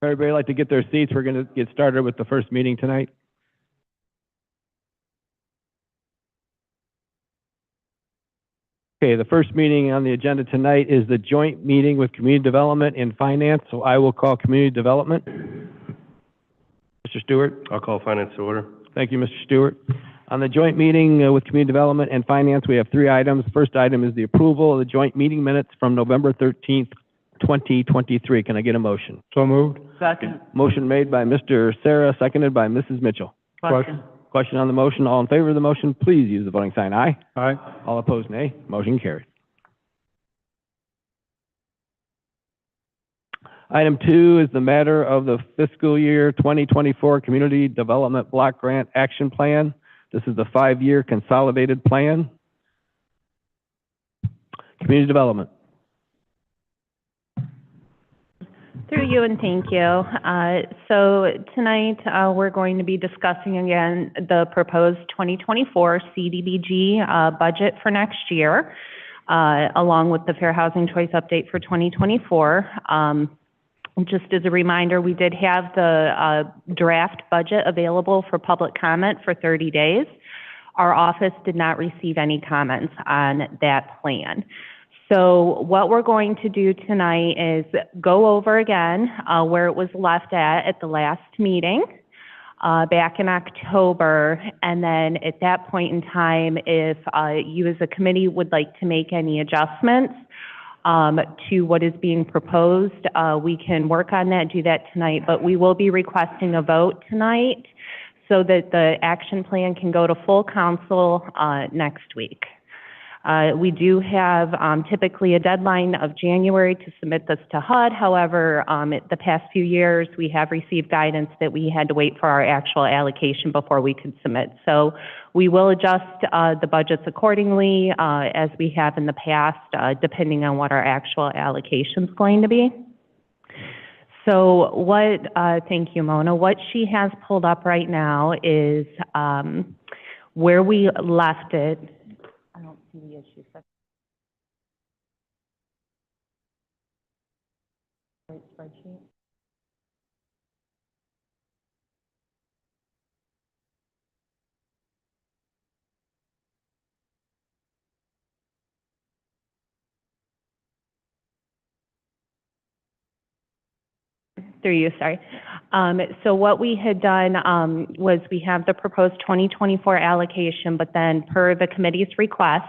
Everybody like to get their seats. We're going to get started with the first meeting tonight. Okay, the first meeting on the agenda tonight is the joint meeting with Community Development and Finance. So I will call Community Development. Mr. Stewart? I'll call Finance to order. Thank you, Mr. Stewart. On the joint meeting with Community Development and Finance, we have three items. The first item is the approval of the joint meeting minutes from November 13th, 2023. Can I get a motion? So moved. Second. Motion made by Mr. Sarah, seconded by Mrs. Mitchell. Question. Question on the motion. All in favor of the motion, please use the voting sign aye. Aye. All opposed, nay. Motion carried. Item 2 is the matter of the fiscal year 2024 Community Development Block Grant Action Plan. This is the 5-year consolidated plan. Community Development. Through you, and thank you. So tonight we're going to be discussing again the proposed 2024 CDBG budget for next year, along with the Fair Housing Choice Update for 2024. Just as a reminder, we did have the draft budget available for public comment for 30 days. Our office did not receive any comments on that plan. So what we're going to do tonight is go over again where it was left at the last meeting back in October, and then at that point in time, if you as a committee would like to make any adjustments to what is being proposed, we can work on that, do that tonight, but we will be requesting a vote tonight so that the action plan can go to full council next week. We do have typically a deadline of January to submit this to HUD. However, the past few years, we have received guidance that we had to wait for our actual allocation before we could submit. So we will adjust the budgets accordingly, as we have in the past, depending on what our actual allocation is going to be. So thank you, Mona. What she has pulled up right now is where we left it. I don't see the issue. Right spreadsheet. Through you, sorry. So what we had done was we have the proposed 2024 allocation, but then per the committee's request,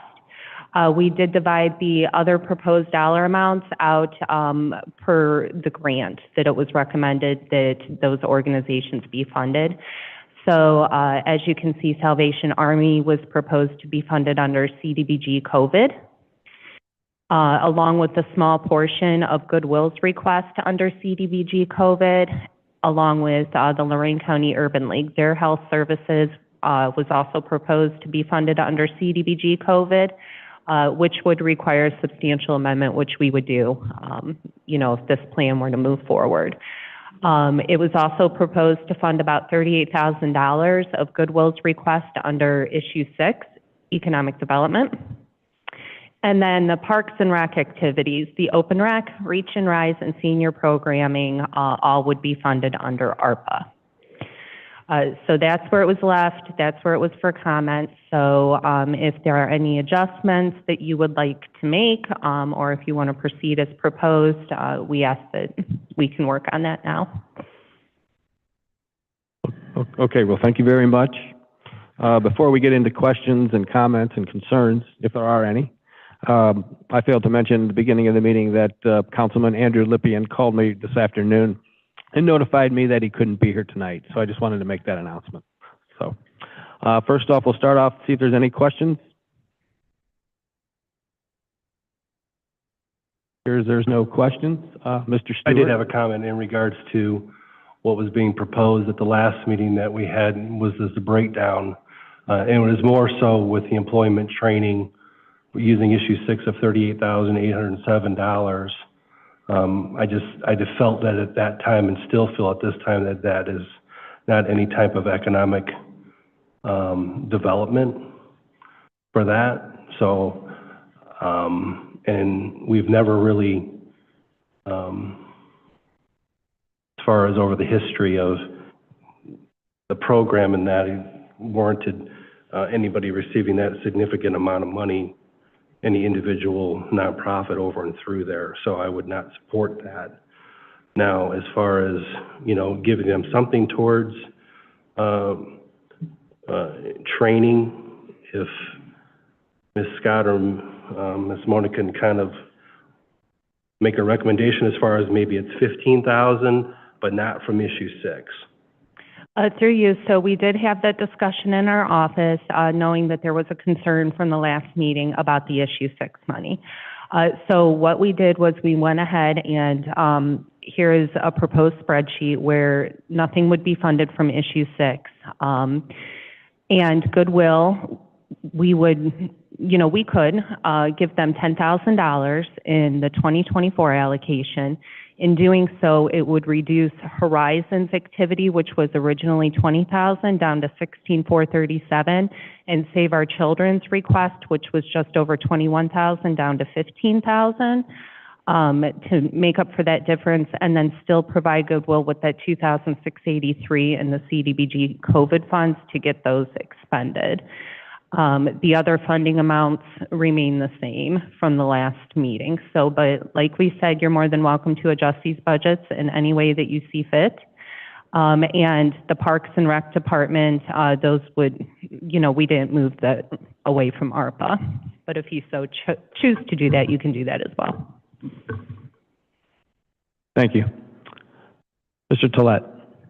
we did divide the other proposed dollar amounts out per the grant that it was recommended that those organizations be funded. So as you can see, Salvation Army was proposed to be funded under CDBG COVID, along with a small portion of Goodwill's request under CDBG COVID, along with the Lorraine County Urban League. Their health services was also proposed to be funded under CDBG COVID, which would require a substantial amendment, which we would do, if this plan were to move forward. It was also proposed to fund about $38,000 of Goodwill's request under Issue 6, Economic Development. And then the Parks and Rec activities, the Open Rec, Reach and Rise, and Senior Programming, all would be funded under ARPA. So that's where it was left. That's where it was for comment. So if there are any adjustments that you would like to make, or if you want to proceed as proposed, we ask that we can work on that now. Okay, well, thank you very much. Before we get into questions and comments and concerns, if there are any, I failed to mention at the beginning of the meeting that Councilman Andrew Lippian called me this afternoon and notified me that he couldn't be here tonight. So I just wanted to make that announcement. So first off, we'll start off, see if there's any questions. There's no questions. Mr. Stewart? I did have a comment in regards to what was being proposed at the last meeting that we had was this breakdown. And it was more so with the employment training using issue 6 of $38,807. I just felt that at that time, and still feel at this time, that that is not any type of economic development for that. So, and we've never really, as far as over the history of the program and that it warranted anybody receiving that significant amount of money, any individual nonprofit over and through there. So I would not support that. Now, as far as, giving them something towards training, if Ms. Scott or Ms. Mona can kind of make a recommendation as far as maybe it's 15,000, but not from issue 6. Through you, so we did have that discussion in our office, knowing that there was a concern from the last meeting about the issue 6 money. So what we did was we went ahead and here is a proposed spreadsheet where nothing would be funded from issue 6. And Goodwill, we would, we could give them $10,000 in the 2024 allocation. In doing so, it would reduce Horizons activity, which was originally $20,000 down to $16,437, and Save Our Children's request, which was just over $21,000 down to $15,000, to make up for that difference, and then still provide Goodwill with that $2,683 in the CDBG COVID funds to get those expended. The other funding amounts remain the same from the last meeting. So, but like we said, you're more than welcome to adjust these budgets in any way that you see fit. And the Parks and Rec Department, those would, we didn't move that away from ARPA. But if you so choose to do that, you can do that as well. Thank you. Mr. Tolet.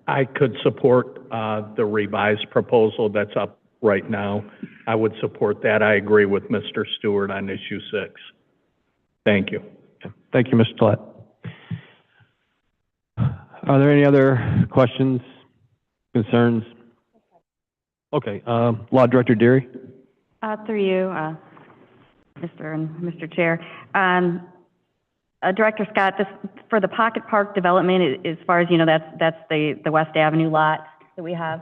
I could support the revised proposal that's up right now. I would support that. I agree with Mr. Stewart on issue 6. Thank you. Thank you, Mr. Tolet. Are there any other questions, concerns? Okay, Law Director Deary. Through you, Mr. Chair. Director Scott, this, for the Pocket Park development, as far as you know, that's the West Avenue lot that we have.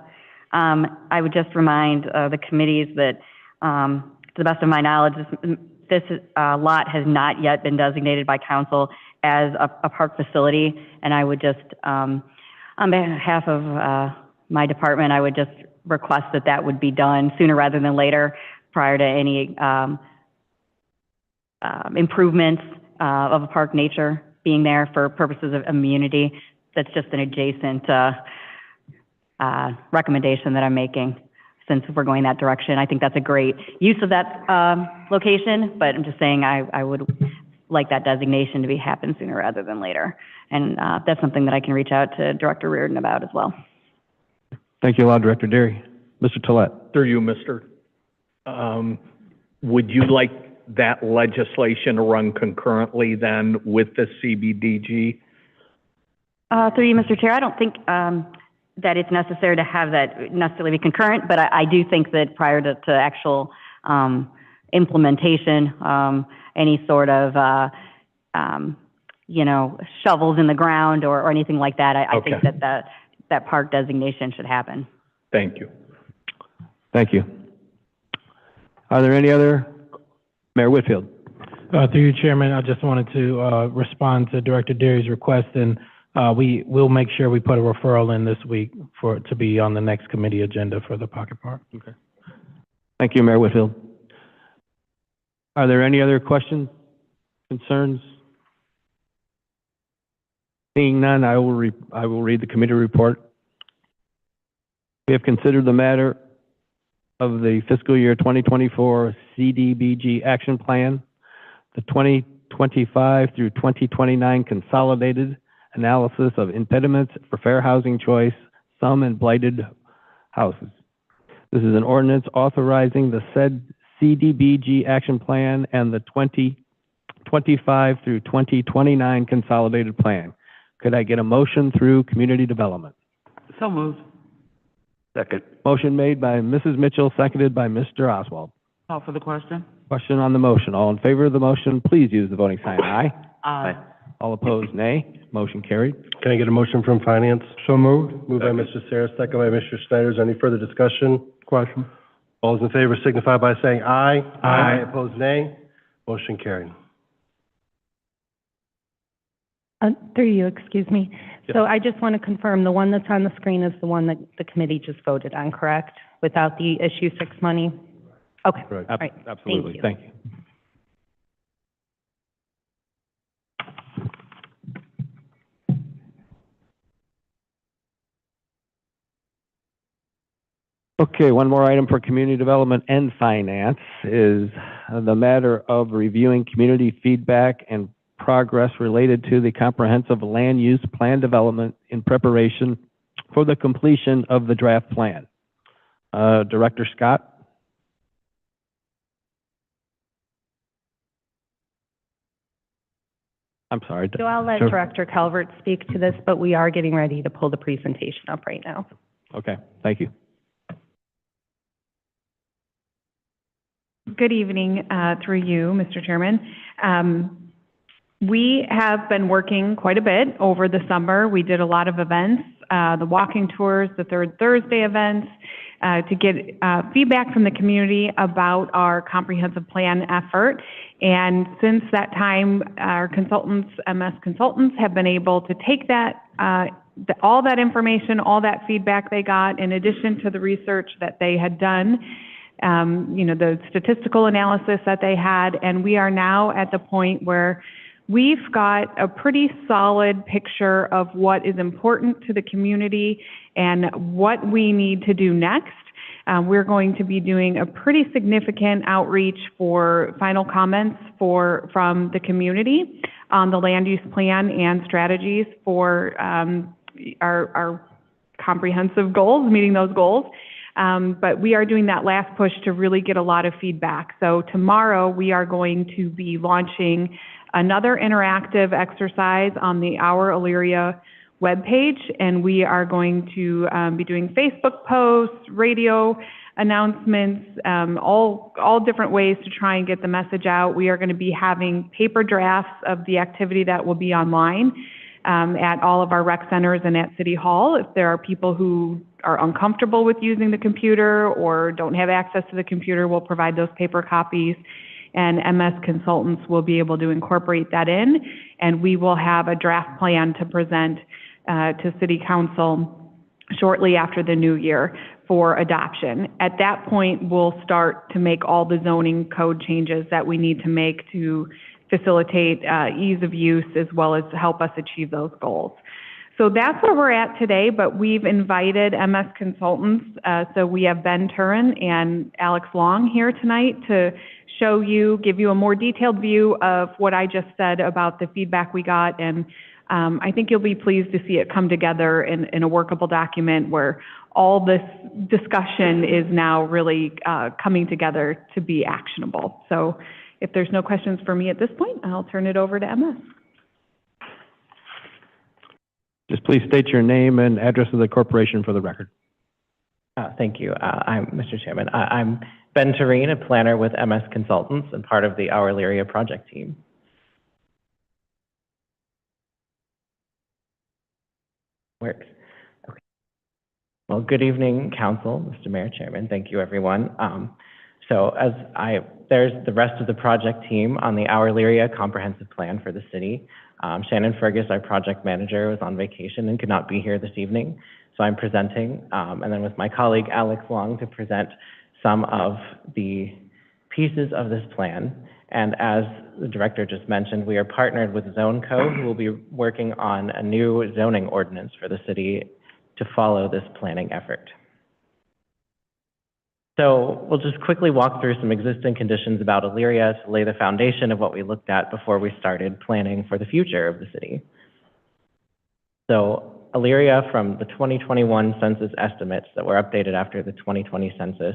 I would just remind the committees that, to the best of my knowledge, this lot has not yet been designated by council as a park facility, and I would just, on behalf of my department, I would just request that that would be done sooner rather than later, prior to any improvements of a park nature being there for purposes of immunity. That's just an adjacent recommendation that I'm making, since we're going that direction. I think that's a great use of that location, but I'm just saying I would like that designation to be happen sooner rather than later. And that's something that I can reach out to Director Reardon about as well. Thank you, Law Director Deary. Mr. Tolet. Through you, Mr. Would you like that legislation to run concurrently then with the CBDG? Through you, Mr. Chair, I don't think that it's necessary to have that necessarily be concurrent, but I do think that prior to actual implementation, any sort of shovels in the ground or anything like that, I Okay. think that park designation should happen. Thank you. Thank you. Are there any other? Mayor Whitfield. Through you, Chairman, I just wanted to respond to Director Deary's request, and we'll make sure we put a referral in this week for it to be on the next committee agenda for the Pocket Park. Okay. Thank you, Mayor Whitfield. Are there any other questions, concerns? Seeing none, I will read the committee report. We have considered the matter of the fiscal year 2024 CDBG action plan, the 2025 through 2029 consolidated analysis of impediments for fair housing choice, slum and blighted houses. This is an ordinance authorizing the said CDBG action plan and the 2025 through 2029 consolidated plan. Could I get a motion through community development? So moved. Second. Motion made by Mrs. Mitchell, seconded by Mr. Oswald. Call for the question. Question on the motion. All in favor of the motion, please use the voting sign aye. Aye. All opposed, nay. Motion carried. Can I get a motion from Finance? So moved. Moved by Mr. Sarah, second by Mr. Snyder. Is there any further discussion? Question. All those in favor signify by saying aye. Aye. Opposed, nay. Motion carried. Through you, excuse me. Yes. So I just want to confirm, the one that's on the screen is the one that the committee just voted on, correct? Without the issue 6 money? Okay, Correct. all right. Absolutely. Thank Thank you. Okay, one more item for community development and finance is the matter of reviewing community feedback and progress related to the comprehensive land use plan development in preparation for the completion of the draft plan. Director Scott? I'm sorry. So I'll let Director Calvert speak to this, but we are getting ready to pull the presentation up right now. Okay, thank you. Good evening, through you, Mr. Chairman. We have been working quite a bit over the summer. We did a lot of events, the walking tours, the Third Thursday events, to get feedback from the community about our comprehensive plan effort. And since that time, our consultants, MS consultants, have been able to take that, all that information, all that feedback they got, in addition to the research that they had done, the statistical analysis that they had, and we are now at the point where we've got a pretty solid picture of what is important to the community and what we need to do next. We're going to be doing a pretty significant outreach for final comments from the community on the land use plan and strategies for our comprehensive goals, meeting those goals. But we are doing that last push to really get a lot of feedback. So tomorrow we are going to be launching another interactive exercise on the Our Elyria webpage, and we are going to be doing Facebook posts, radio announcements, all different ways to try and get the message out. We are going to be having paper drafts of the activity that will be online at all of our rec centers and at City Hall. If there are people who are uncomfortable with using the computer or don't have access to the computer, we'll provide those paper copies, and MS consultants will be able to incorporate that in, and we will have a draft plan to present to City Council shortly after the new year for adoption. At that point, we'll start to make all the zoning code changes that we need to make to facilitate ease of use as well as help us achieve those goals. So that's where we're at today, but we've invited MS consultants. So we have Ben Turin and Alex Long here tonight to show you, give you a more detailed view of what I just said about the feedback we got. And I think you'll be pleased to see it come together in a workable document where all this discussion is now really coming together to be actionable. So if there's no questions for me at this point, I'll turn it over to MS. Just please state your name and address of the corporation for the record. Thank you. I'm Mr. Chairman. I'm Ben Tureen, a planner with MS Consultants and part of the Our Elyria project team. Works. Okay. Well, good evening, Council, Mr. Mayor, Chairman. Thank you, everyone. There's the rest of the project team on the Our Elyria comprehensive plan for the city. Shannon Fergus, our project manager, was on vacation and could not be here this evening, so I'm presenting, and then with my colleague Alex Long to present some of the pieces of this plan. And as the director just mentioned, we are partnered with ZoneCo, who will be working on a new zoning ordinance for the city to follow this planning effort. So we'll just quickly walk through some existing conditions about Elyria to lay the foundation of what we looked at before we started planning for the future of the city. So Elyria, from the 2021 census estimates that were updated after the 2020 census,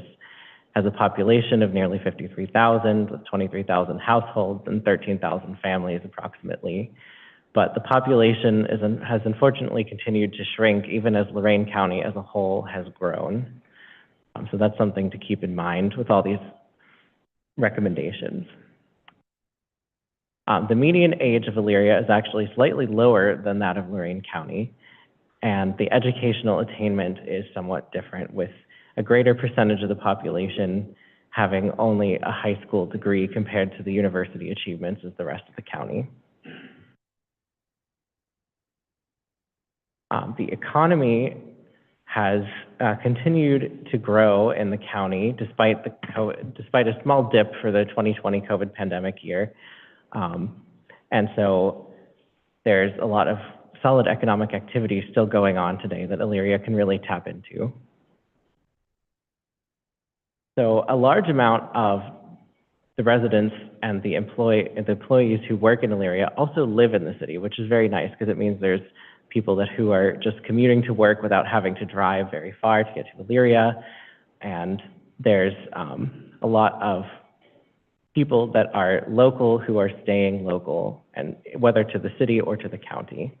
has a population of nearly 53,000 with 23,000 households and 13,000 families approximately. But the population has unfortunately continued to shrink even as Lorain County as a whole has grown. So that's something to keep in mind with all these recommendations. The median age of Elyria is actually slightly lower than that of Lorain County, and the educational attainment is somewhat different, with a greater percentage of the population having only a high school degree compared to the university achievements of the rest of the county. The economy has continued to grow in the county despite despite a small dip for the 2020 COVID pandemic year. And so there's a lot of solid economic activity still going on today that Elyria can really tap into. So a large amount of the residents and the employees who work in Elyria also live in the city, which is very nice because it means there's people who are just commuting to work without having to drive very far to get to Elyria. And there's a lot of people that are local who are staying local, and whether to the city or to the county.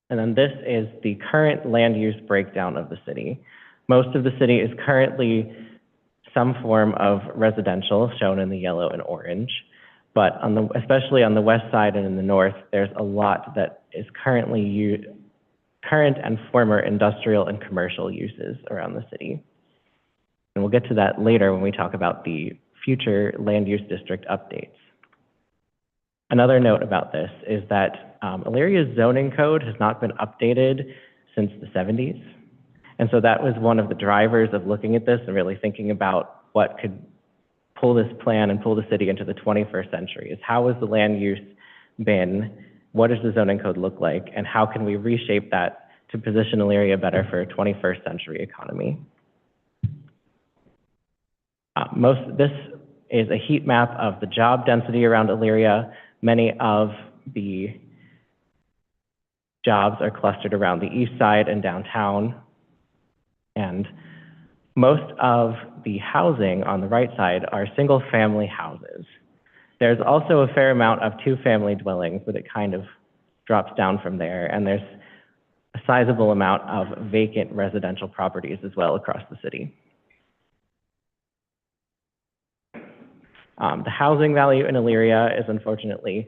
And then this is the current land use breakdown of the city. Most of the city is currently some form of residential, shown in the yellow and orange. But especially on the west side and in the north, there's a lot that is current and former industrial and commercial uses around the city. And we'll get to that later when we talk about the future land use district updates. Another note about this is that Elyria's zoning code has not been updated since the 70s. And so that was one of the drivers of looking at this and really thinking about what could pull this plan and pull the city into the 21st century, is how has the land use been, what does the zoning code look like, and how can we reshape that to position Elyria better for a 21st century economy. This is a heat map of the job density around Elyria. Many of the jobs are clustered around the east side and downtown. And most of the housing on the right side are single-family houses. There's also a fair amount of two-family dwellings, but it kind of drops down from there. And there's a sizable amount of vacant residential properties as well across the city. The housing value in Elyria is unfortunately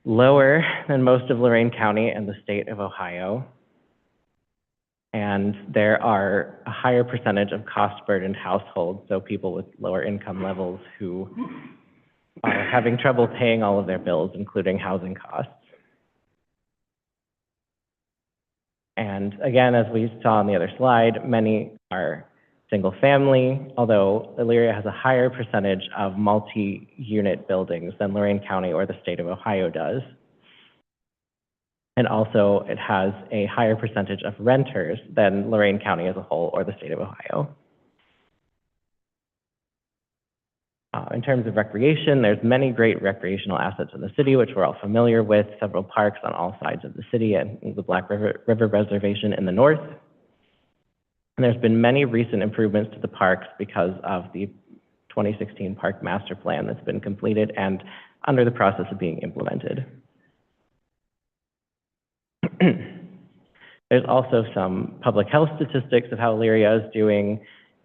lower than most of Lorain County and the state of Ohio. And there are a higher percentage of cost-burdened households, so people with lower income levels who are having trouble paying all of their bills, including housing costs. And again, as we saw on the other slide, many are single family, although Elyria has a higher percentage of multi-unit buildings than Lorain County or the state of Ohio does. And also it has a higher percentage of renters than Lorain County as a whole or the state of Ohio. In terms of recreation, there's many great recreational assets in the city, which we're all familiar with, several parks on all sides of the city and the Black River Reservation in the north. And there's been many recent improvements to the parks because of the 2016 Park Master Plan that's been completed and under the process of being implemented. There's also some public health statistics of how Elyria is doing.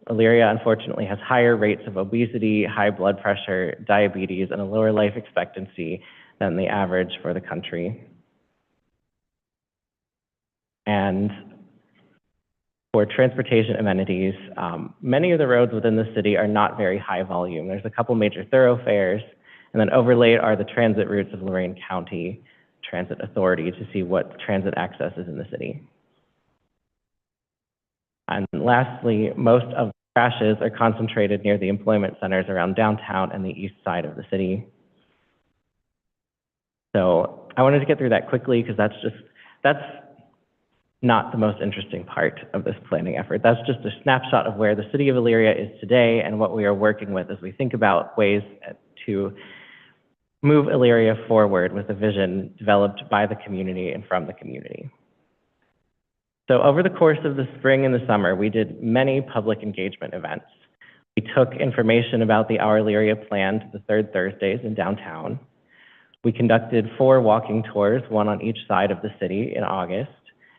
Elyria, unfortunately, has higher rates of obesity, high blood pressure, diabetes, and a lower life expectancy than the average for the country. And for transportation amenities, many of the roads within the city are not very high volume. There's a couple major thoroughfares, and then overlaid are the transit routes of Lorain County Transit Authority to see what transit access is in the city. And lastly, most of the crashes are concentrated near the employment centers around downtown and the east side of the city. So I wanted to get through that quickly because that's not the most interesting part of this planning effort. That's just a snapshot of where the city of Elyria is today and what we are working with as we think about ways to move Elyria forward with a vision developed by the community and from the community. So over the course of the spring and the summer, we did many public engagement events. We took information about the Our Elyria plan to the third Thursdays in downtown. We conducted 4 walking tours, one on each side of the city in August.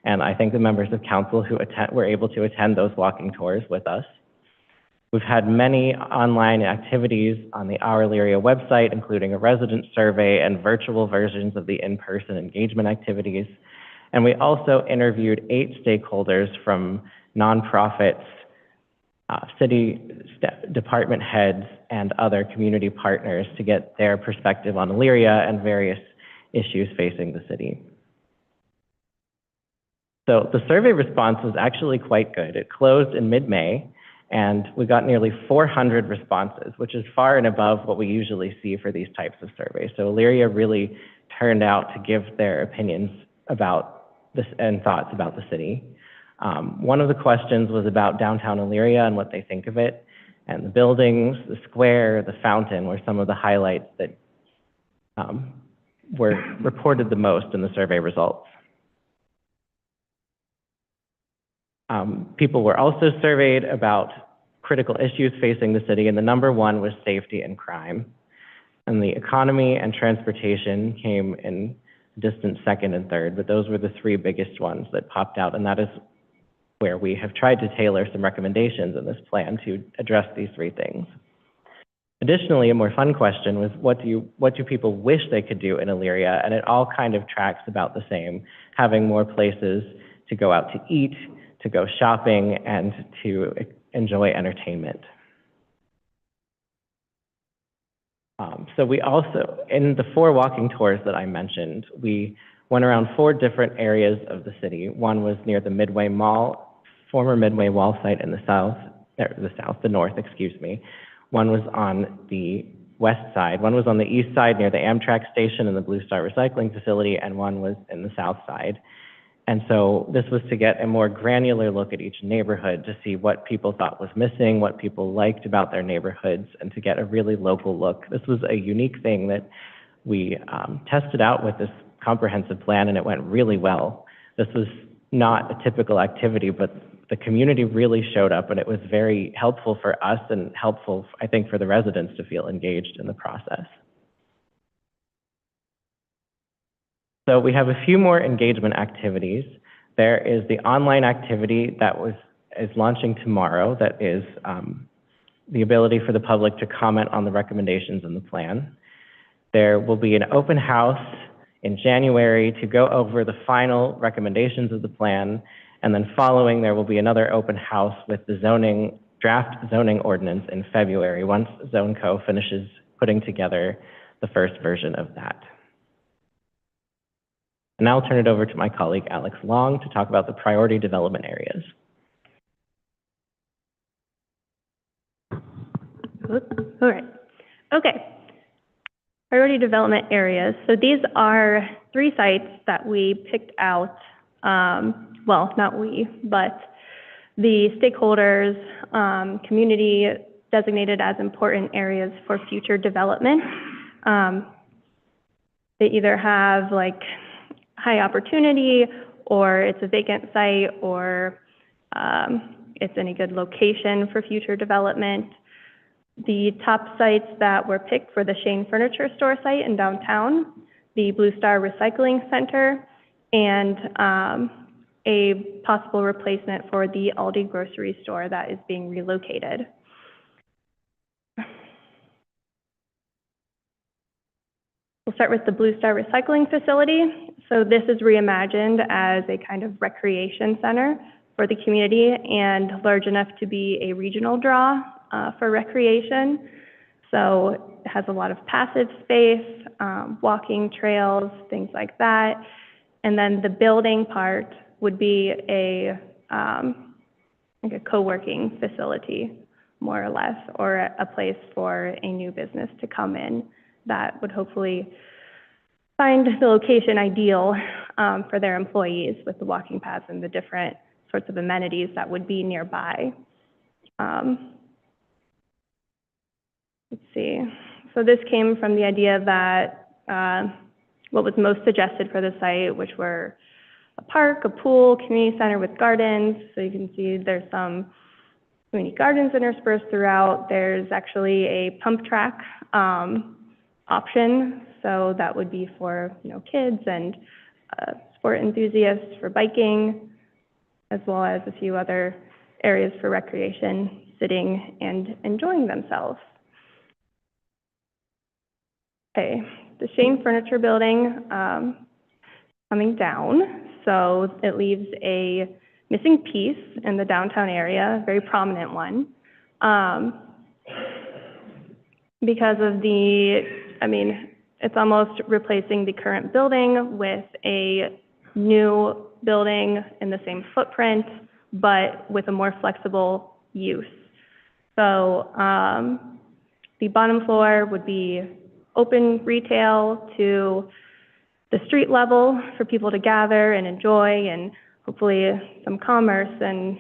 And I thank the members of council who were able to attend those walking tours with us. We've had many online activities on the Our Elyria website, including a resident survey and virtual versions of the in-person engagement activities. And we also interviewed 8 stakeholders from nonprofits, city department heads, and other community partners to get their perspective on Elyria and various issues facing the city. So the survey response was actually quite good. It closed in mid-May, and we got nearly 400 responses, which is far and above what we usually see for these types of surveys. So Elyria really turned out to give their opinions about this and thoughts about the city. One of the questions was about downtown Elyria and what they think of it, and the buildings, the square, the fountain were some of the highlights that were reported the most in the survey results. People were also surveyed about critical issues facing the city, and the number one was safety and crime. And the economy and transportation came in distant second and third, but those were the three biggest ones that popped out, and that is where we have tried to tailor some recommendations in this plan to address these three things. Additionally, a more fun question was, what do people wish they could do in Elyria? And it all kind of tracks about the same, having more places to go out to eat, to go shopping, and to enjoy entertainment. So we also, in the 4 walking tours that I mentioned, we went around 4 different areas of the city. One was near the Midway Mall, former Midway Mall site in the north, excuse me. One was on the west side. One was on the east side near the Amtrak station and the Blue Star Recycling Facility, and one was in the south side. And so this was to get a more granular look at each neighborhood to see what people thought was missing, what people liked about their neighborhoods, and to get a really local look. This was a unique thing that we tested out with this comprehensive plan, and it went really well. This was not a typical activity, but the community really showed up, and it was very helpful for us and helpful, I think, for the residents to feel engaged in the process. So we have a few more engagement activities. There is the online activity that is launching tomorrow that is the ability for the public to comment on the recommendations in the plan. There will be an open house in January to go over the final recommendations of the plan, and then following there will be another open house with the draft zoning ordinance in February once ZoneCo finishes putting together the first version of that. And now I'll turn it over to my colleague, Alex Long, to talk about the priority development areas. All right. Okay. Priority development areas. So these are 3 sites that we picked out, well, not we, but the stakeholders, community designated as important areas for future development. They either have like high opportunity, or it's a vacant site, or it's in a good location for future development. The top sites that were picked for the Shane Furniture Store site in downtown, the Blue Star Recycling Center, and a possible replacement for the Aldi grocery store that is being relocated. We'll start with the Blue Star Recycling Facility. So this is reimagined as a kind of recreation center for the community and large enough to be a regional draw for recreation. So it has a lot of passive space, walking trails, things like that. And then the building part would be like a co-working facility, more or less, or a place for a new business to come in that would hopefully find the location ideal for their employees with the walking paths and the different sorts of amenities that would be nearby. Let's see. So this came from the idea that what was most suggested for the site, which were a park, a pool, community center with gardens. So you can see there's some community gardens interspersed throughout. There's actually a pump track option. So that would be for, kids and sport enthusiasts for biking, as well as a few other areas for recreation, sitting and enjoying themselves. Okay, the Shane Furniture Building coming down. So it leaves a missing piece in the downtown area, a very prominent one. Because of it's almost replacing the current building with a new building in the same footprint, but with a more flexible use. So the bottom floor would be open retail to the street level for people to gather and enjoy, and hopefully some commerce and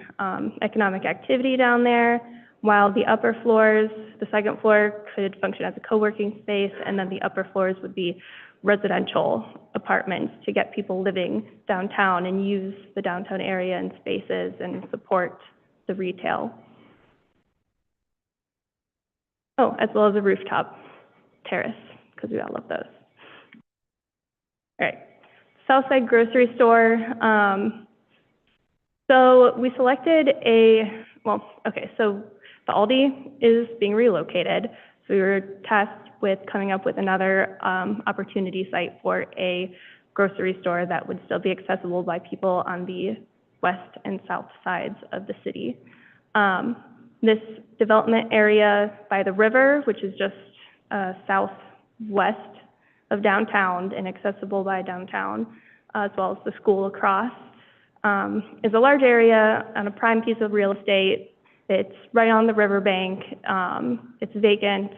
economic activity down there, while the upper floors, the second floor could function as a co-working space, and then the upper floors would be residential apartments to get people living downtown and use the downtown area and spaces and support the retail. Oh, as well as a rooftop terrace, because we all love those. All right, Southside grocery store. So we selected so the Aldi is being relocated. So we were tasked with coming up with another opportunity site for a grocery store that would still be accessible by people on the west and south sides of the city. This development area by the river, which is just southwest of downtown and accessible by downtown, as well as the school across, is a large area on a prime piece of real estate. It's right on the riverbank. It's vacant,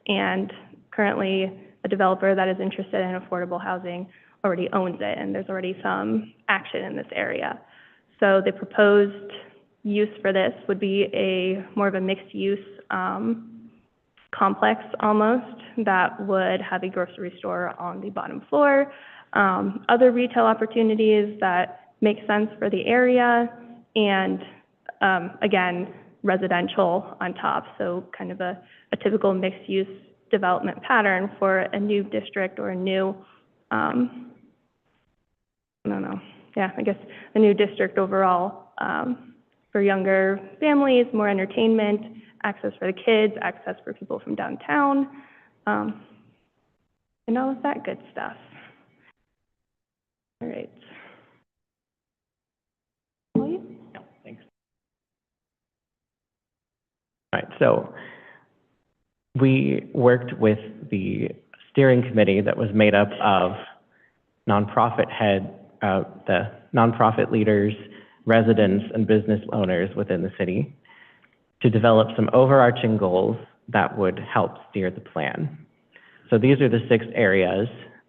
and currently a developer that is interested in affordable housing already owns it, and there's already some action in this area. So the proposed use for this would be more of a mixed use complex almost that would have a grocery store on the bottom floor, other retail opportunities that make sense for the area, and again, residential on top. So kind of a typical mixed use development pattern for a new district or a new, I guess a new district overall, for younger families, more entertainment, access for the kids, access for people from downtown, and all of that good stuff. All right. Thanks. All right, so we worked with the steering committee that was made up of the nonprofit leaders, residents, and business owners within the city to develop some overarching goals that would help steer the plan. So these are the 6 areas.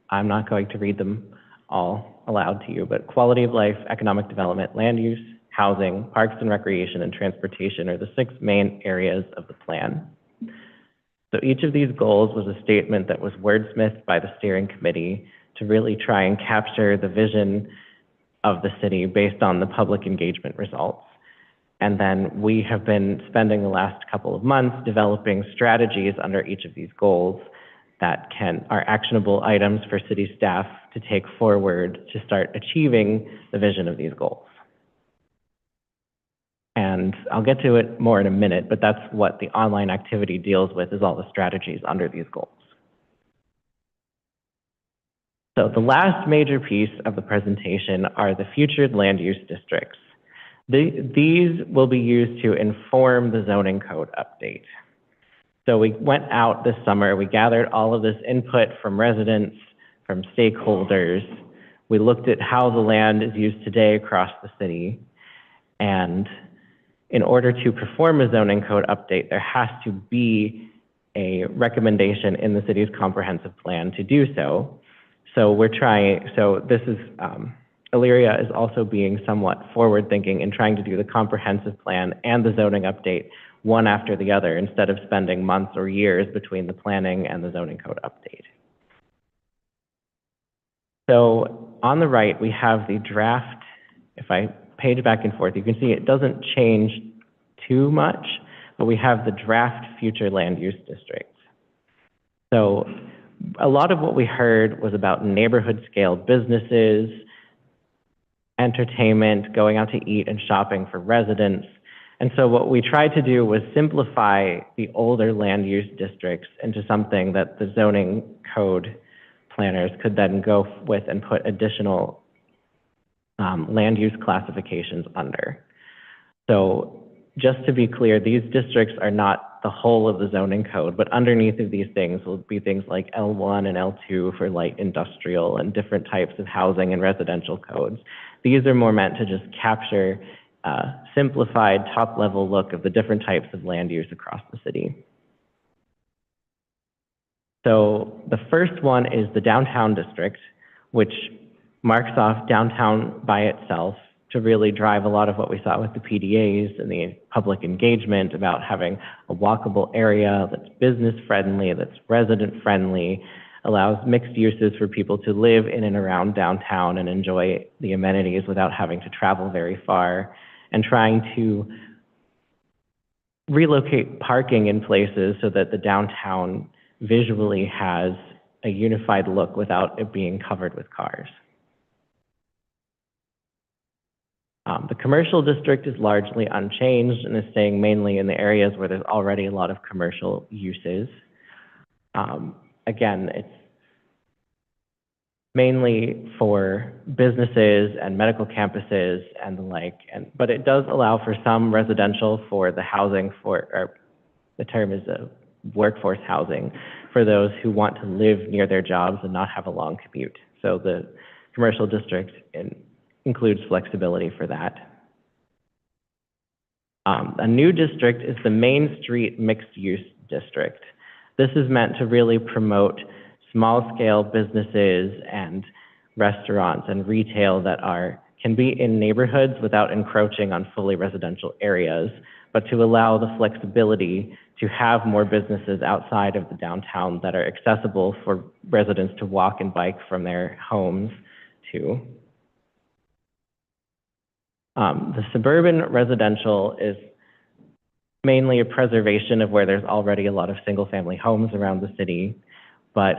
I'm not going to read them all aloud to you, but quality of life, economic development, land use, housing, parks and recreation, and transportation are the 6 main areas of the plan. So each of these goals was a statement that was wordsmithed by the steering committee to really try and capture the vision of the city based on the public engagement results. And then we have been spending the last couple of months developing strategies under each of these goals that are actionable items for city staff to take forward to start achieving the vision of these goals. And I'll get to it more in a minute, but that's what the online activity deals with, is all the strategies under these goals. So the last major piece of the presentation are the future land use districts. These will be used to inform the zoning code update. So we went out this summer, we gathered all of this input from residents, from stakeholders. We looked at how the land is used today across the city. And in order to perform a zoning code update, there has to be a recommendation in the city's comprehensive plan to do so. So this is, Elyria is also being somewhat forward-thinking in trying to do the comprehensive plan and the zoning update one after the other, instead of spending months or years between the planning and the zoning code update. So on the right, we have the draft. If I page back and forth, you can see it doesn't change too much, but we have the draft future land use districts. So a lot of what we heard was about neighborhood scale businesses, entertainment, going out to eat and shopping for residents. And so what we tried to do was simplify the older land use districts into something that the zoning code planners could then go with and put additional land use classifications under. So just to be clear, these districts are not the whole of the zoning code, but underneath of these things will be things like L1 and L2 for light industrial and different types of housing and residential codes. These are more meant to just capture a simplified top-level look of the different types of land use across the city. So the first one is the downtown district, which marks off downtown by itself to really drive a lot of what we saw with the PDAs and the public engagement about having a walkable area that's business-friendly, that's resident-friendly, allows mixed uses for people to live in and around downtown and enjoy the amenities without having to travel very far, and trying to relocate parking in places so that the downtown visually has a unified look without it being covered with cars. The commercial district is largely unchanged and is staying mainly in the areas where there's already a lot of commercial uses. Again, it's mainly for businesses and medical campuses and the like, but it does allow for some residential for the housing or the term is workforce housing for those who want to live near their jobs and not have a long commute. So the commercial district includes flexibility for that. A new district is the Main Street Mixed Use District. This is meant to really promote small-scale businesses and restaurants and retail that can be in neighborhoods without encroaching on fully residential areas, but to allow the flexibility to have more businesses outside of the downtown that are accessible for residents to walk and bike from their homes to. The suburban residential is mainly a preservation of where there's already a lot of single-family homes around the city, but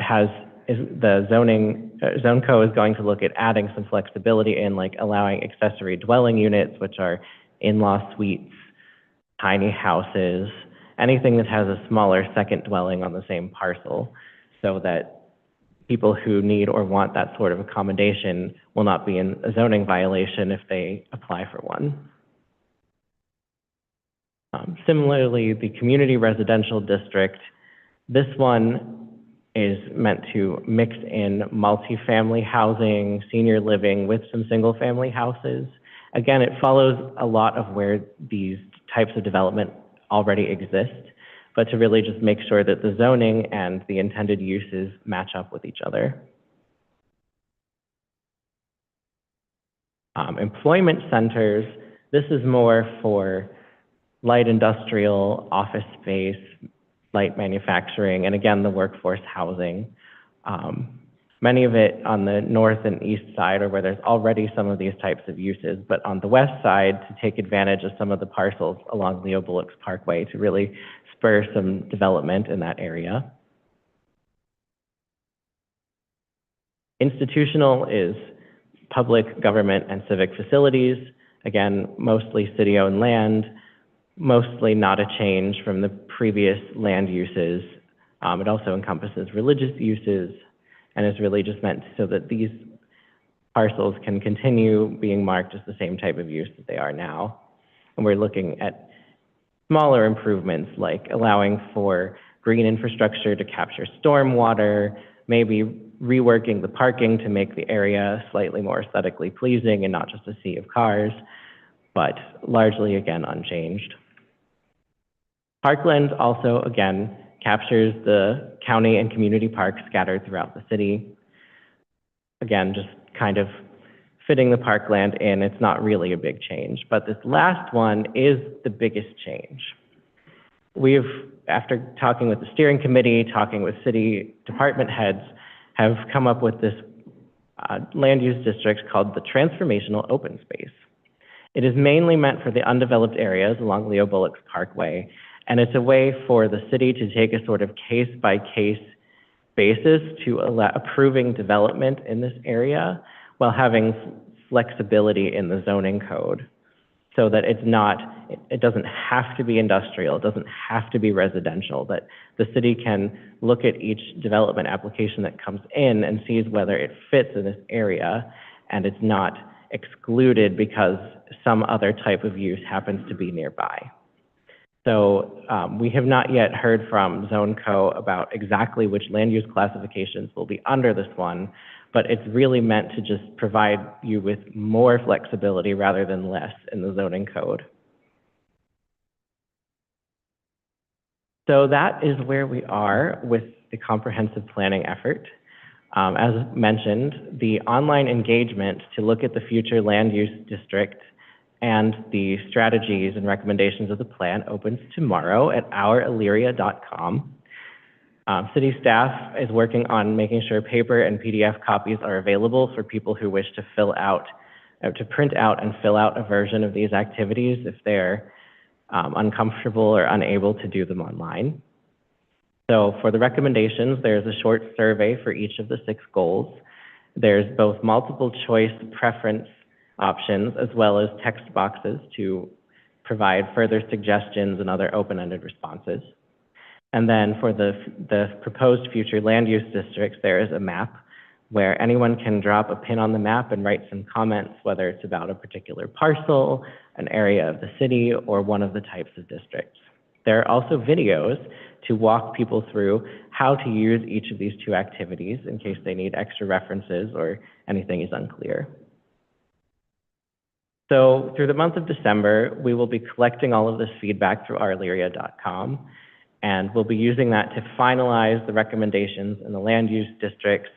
the zone code is going to look at adding some flexibility in, like allowing accessory dwelling units, which are in-law suites, tiny houses, anything that has a smaller second dwelling on the same parcel, so that people who need or want that sort of accommodation will not be in a zoning violation if they apply for one. Similarly, the community residential district, this one is meant to mix in multifamily housing, senior living with some single family houses. Again, it follows a lot of where these types of development already exist, but to really just make sure that the zoning and the intended uses match up with each other. Employment centers, this is more for light industrial, office space, light manufacturing, and again, the workforce housing. Many of it on the north and east side are where there's already some of these types of uses, but on the west side to take advantage of some of the parcels along Leo Bullocks Parkway to really spur some development in that area. Institutional is public, government, and civic facilities. Again, mostly city-owned land, mostly not a change from the previous land uses. It also encompasses religious uses and is really just meant so that these parcels can continue being marked as the same type of use that they are now. And we're looking at smaller improvements like allowing for green infrastructure to capture stormwater, maybe reworking the parking to make the area slightly more aesthetically pleasing and not just a sea of cars, but largely, again, unchanged. Parkland also, again, captures the county and community parks scattered throughout the city. Again, just kind of fitting the parkland in. It's not really a big change, but this last one is the biggest change. We've, after talking with the steering committee, talking with city department heads, have come up with this land use district called the Transformational Open Space. It is mainly meant for the undeveloped areas along Leo Bullocks Parkway, and it's a way for the city to take a sort of case-by-case basis to allow approving development in this area while having flexibility in the zoning code so that it doesn't have to be industrial, it doesn't have to be residential, that the city can look at each development application that comes in and sees whether it fits in this area and it's not excluded because some other type of use happens to be nearby. So we have not yet heard from Zone Co about exactly which land use classifications will be under this one, but it's really meant to just provide you with more flexibility rather than less in the zoning code. So that is where we are with the comprehensive planning effort. As mentioned, the online engagement to look at the future land use district and the strategies and recommendations of the plan opens tomorrow at ourelyria.com. City staff is working on making sure paper and PDF copies are available for people who wish to to print out and fill out a version of these activities if they're uncomfortable or unable to do them online. So for the recommendations, there's a short survey for each of the 6 goals. There's both multiple choice preference options as well as text boxes to provide further suggestions and other open-ended responses. And then for the proposed future land use districts, there is a map where anyone can drop a pin on the map and write some comments, whether it's about a particular parcel, an area of the city, or one of the types of districts. There are also videos to walk people through how to use each of these 2 activities in case they need extra references or anything is unclear. So through the month of December, we will be collecting all of this feedback through ourelyria.com, and we'll be using that to finalize the recommendations in the land use districts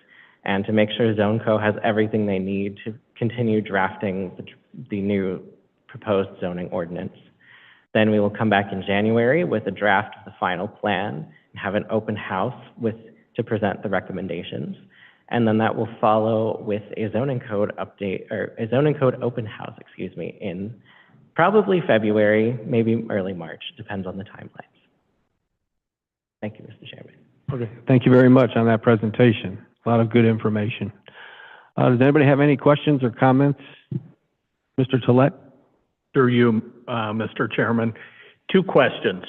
and to make sure ZoneCo has everything they need to continue drafting the new proposed zoning ordinance. Then we will come back in January with a draft of the final plan and have an open house to present the recommendations. And then that will follow with a zoning code update, or a zoning code open house, in probably February, maybe early March, depends on the timelines. Thank you, Mr. Chairman. Okay, thank you very much on that presentation. A lot of good information. Does anybody have any questions or comments? Mr. Tollett? Through you, Mr. Chairman, 2 questions.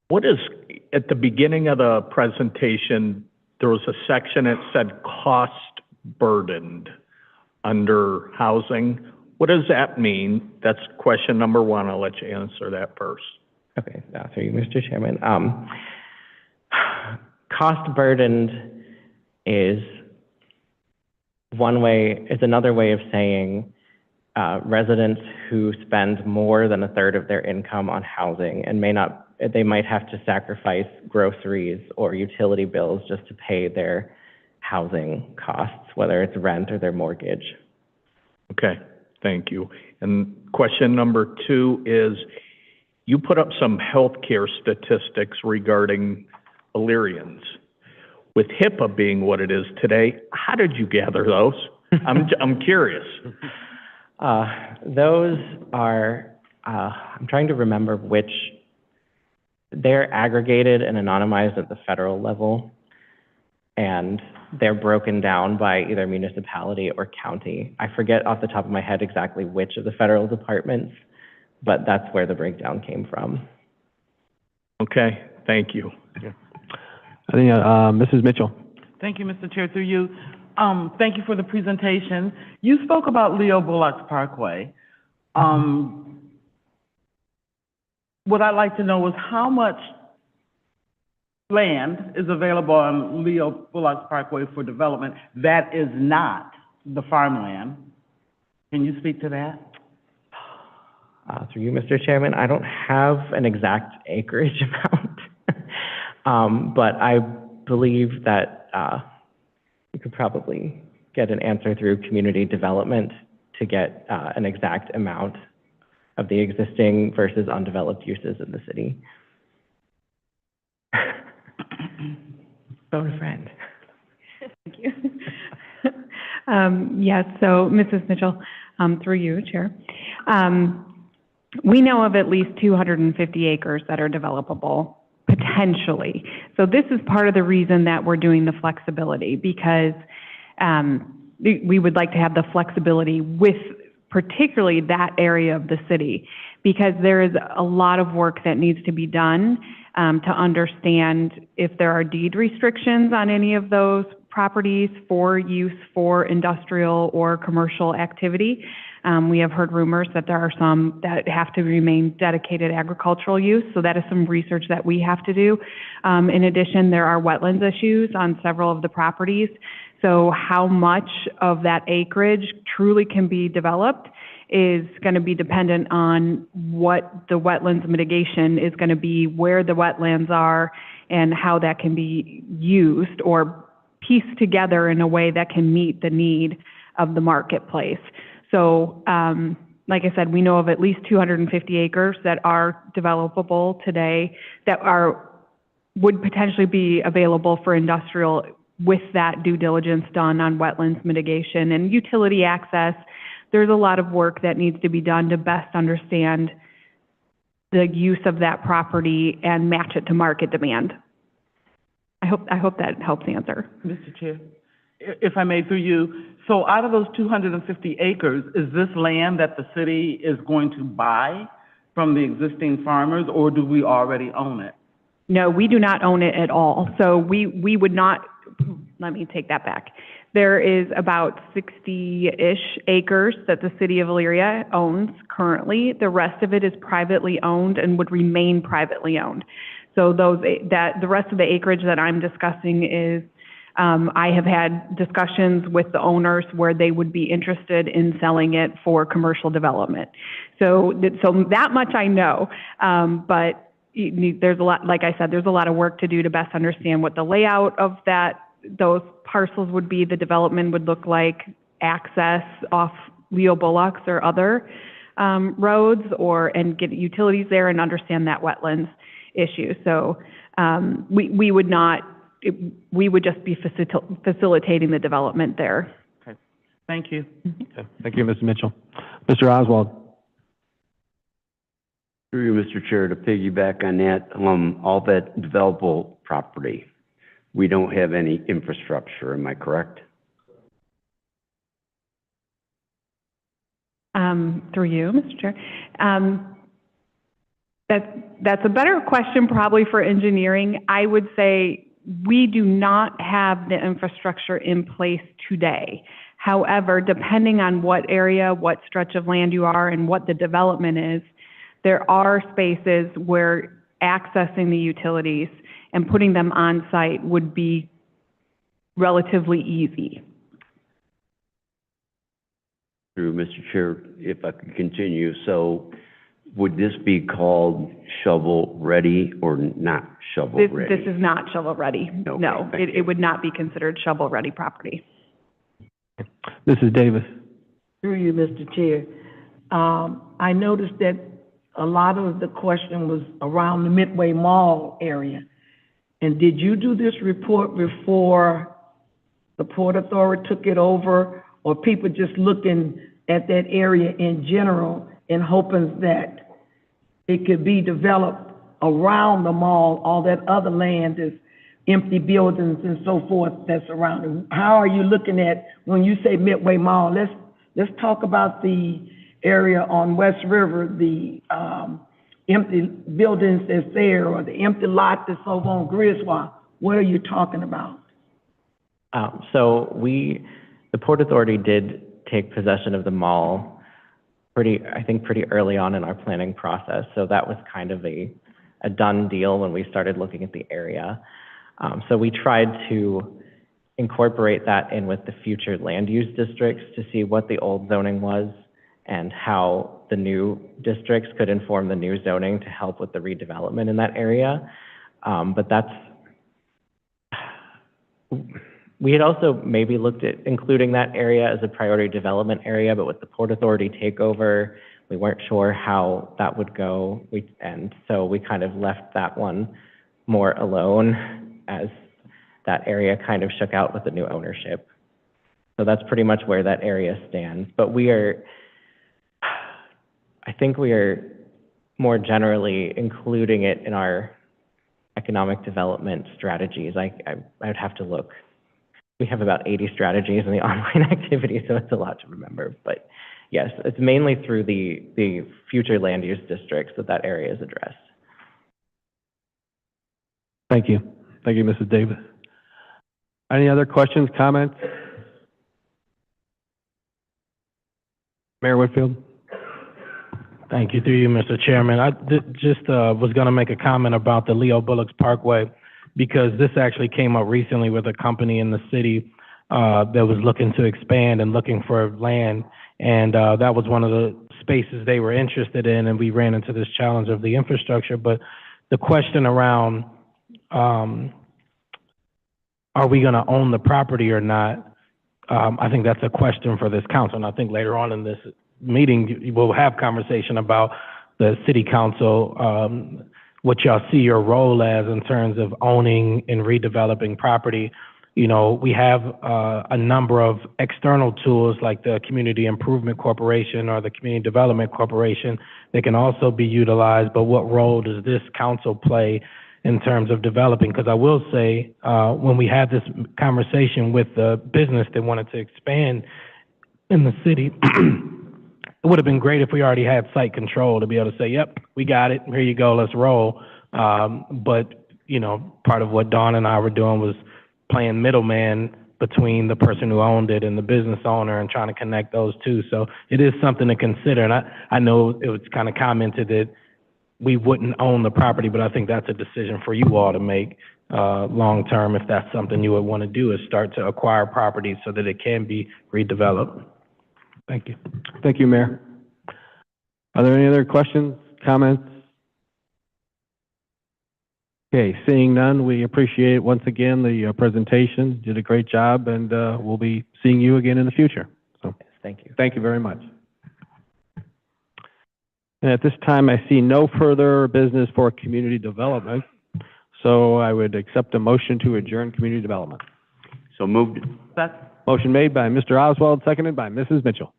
What is, at the beginning of the presentation, there was a section that said cost burdened under housing. What does that mean? That's question number 1. I'll let you answer that first. Okay, through you, Mr. Chairman. Cost burdened is another way of saying residents who spend more than 1/3 of their income on housing and they might have to sacrifice groceries or utility bills just to pay their housing costs, whether it's rent or their mortgage. Okay, thank you. And question number 2 is, you put up some healthcare statistics regarding Illyrians. With HIPAA being what it is today, how did you gather those? I'm curious. Those are, I'm trying to remember which, they're aggregated and anonymized at the federal level, and they're broken down by either municipality or county. I forget off the top of my head exactly which of the federal departments, but that's where the breakdown came from. Okay, thank you. I think, Mrs. Mitchell. Thank you, Mr. Chair, through you. Thank you for the presentation. You spoke about Leo Bullock's Parkway. What I'd like to know is how much land is available on Leo Bullock's Parkway for development that is not the farmland? Can you speak to that? Through you, Mr. Chairman, I don't have an exact acreage amount, but I believe that you could probably get an answer through community development to get an exact amount of the existing versus undeveloped uses in the city. Phone a friend. Thank you. Yes, so Mrs. Mitchell, through you, Chair. We know of at least 250 acres that are developable, potentially. So this is part of the reason that we're doing the flexibility, because we would like to have the flexibility with particularly that area of the city, because there is a lot of work that needs to be done to understand if there are deed restrictions on any of those properties for use for industrial or commercial activity. We have heard rumors that there are some that have to remain dedicated agricultural use, so that is some research that we have to do. In addition, there are wetlands issues on several of the properties. So how much of that acreage truly can be developed is going to be dependent on what the wetlands mitigation is going to be, where the wetlands are, and how that can be used or pieced together in a way that can meet the need of the marketplace. So, like I said, we know of at least 250 acres that are developable today that would potentially be available for industrial with that due diligence done on wetlands mitigation and utility access. There's a lot of work that needs to be done to best understand the use of that property and match it to market demand. I hope that helps answer. Mr. Chair, if I may through you, so out of those 250 acres, is this land that the city is going to buy from the existing farmers, or do we already own it? No, we do not own it at all. So we would not, let me take that back. There is about 60-ish acres that the city of Elyria owns currently. The rest of it is privately owned and would remain privately owned. So the rest of the acreage that I'm discussing is, I have had discussions with the owners where they would be interested in selling it for commercial development. So that much I know, but there's a lot, like I said, there's a lot of work to do to best understand what the layout of those parcels would be, the development would look like, access off Leo Bullocks or other roads, and get utilities there and understand that wetlands issue. So we would not, we would just be facilitating the development there. Okay. Thank you. Okay. Thank you, Mr. Mitchell. Mr. Oswald. Through you, Mr. Chair, to piggyback on that, all that developable property, we don't have any infrastructure, am I correct? Through you, Mr. Chair. That's a better question probably for engineering. I would say we do not have the infrastructure in place today. However, depending on what area, what stretch of land you are, and what the development is, there are spaces where accessing the utilities and putting them on site would be relatively easy. Through Mr. Chair, if I could continue, so would this be called shovel-ready or not shovel-ready? This is not shovel-ready. Okay, no, it would not be considered shovel-ready property. Mrs. Davis. Through you, Mr. Chair. I noticed that a lot of the question was around the Midway Mall area. And did you do this report before the Port Authority took it over, or people just looking at that area in general and hoping that it could be developed around the mall? All that other land is empty buildings and so forth that's around it. How are you looking at when you say Midway Mall? Let's talk about the area on West River, the empty buildings that's there, or the empty lot that's over on Griswold. What are you talking about? So the Port Authority did take possession of the mall pretty early on in our planning process. So that was kind of a done deal when we started looking at the area. So we tried to incorporate that in with the future land use districts to see what the old zoning was and how the new districts could inform the new zoning to help with the redevelopment in that area. But we had also maybe looked at including that area as a priority development area, but with the Port Authority takeover, we weren't sure how that would go. And so we kind of left that one more alone as that area kind of shook out with the new ownership. So that's pretty much where that area stands. But I think we are more generally including it in our economic development strategies. I would have to look. We have about 80 strategies in the online activity, so it's a lot to remember. But yes, it's mainly through the future land use districts that area is addressed. Thank you. Thank you, Mrs. Davis. Any other questions, comments? Mayor Whitfield? Thank you, through you, Mr. Chairman. I just was going to make a comment about the Leo Bullocks Parkway, because this actually came up recently with a company in the city that was looking to expand and looking for land, and that was one of the spaces they were interested in, and we ran into this challenge of the infrastructure. But the question around, are we going to own the property or not? I think that's a question for this council, and I think later on in this meeting, we'll have conversation about the city council, what y'all see your role as in terms of owning and redeveloping property. You know, we have a number of external tools like the Community Improvement Corporation or the Community Development Corporation that can also be utilized, but what role does this council play in terms of developing? Because I will say, when we had this conversation with the business that wanted to expand in the city, it would have been great if we already had site control to be able to say, yep, we got it, here you go, let's roll. But, you know, part of what Dawn and I were doing was playing middleman between the person who owned it and the business owner and trying to connect those two. So it is something to consider. And I know it was kind of commented that we wouldn't own the property, but I think that's a decision for you all to make long-term, if that's something you would want to do, is start to acquire property so that it can be redeveloped. Thank you. Thank you, Mayor. Are there any other questions, comments? Okay, seeing none, we appreciate once again the presentation. Did a great job, and we'll be seeing you again in the future. So, Yes, thank you. thank you very much. And at this time, I see no further business for community development, so I would accept a motion to adjourn community development. So moved. Motion made by Mr. Oswald, seconded by Mrs. Mitchell.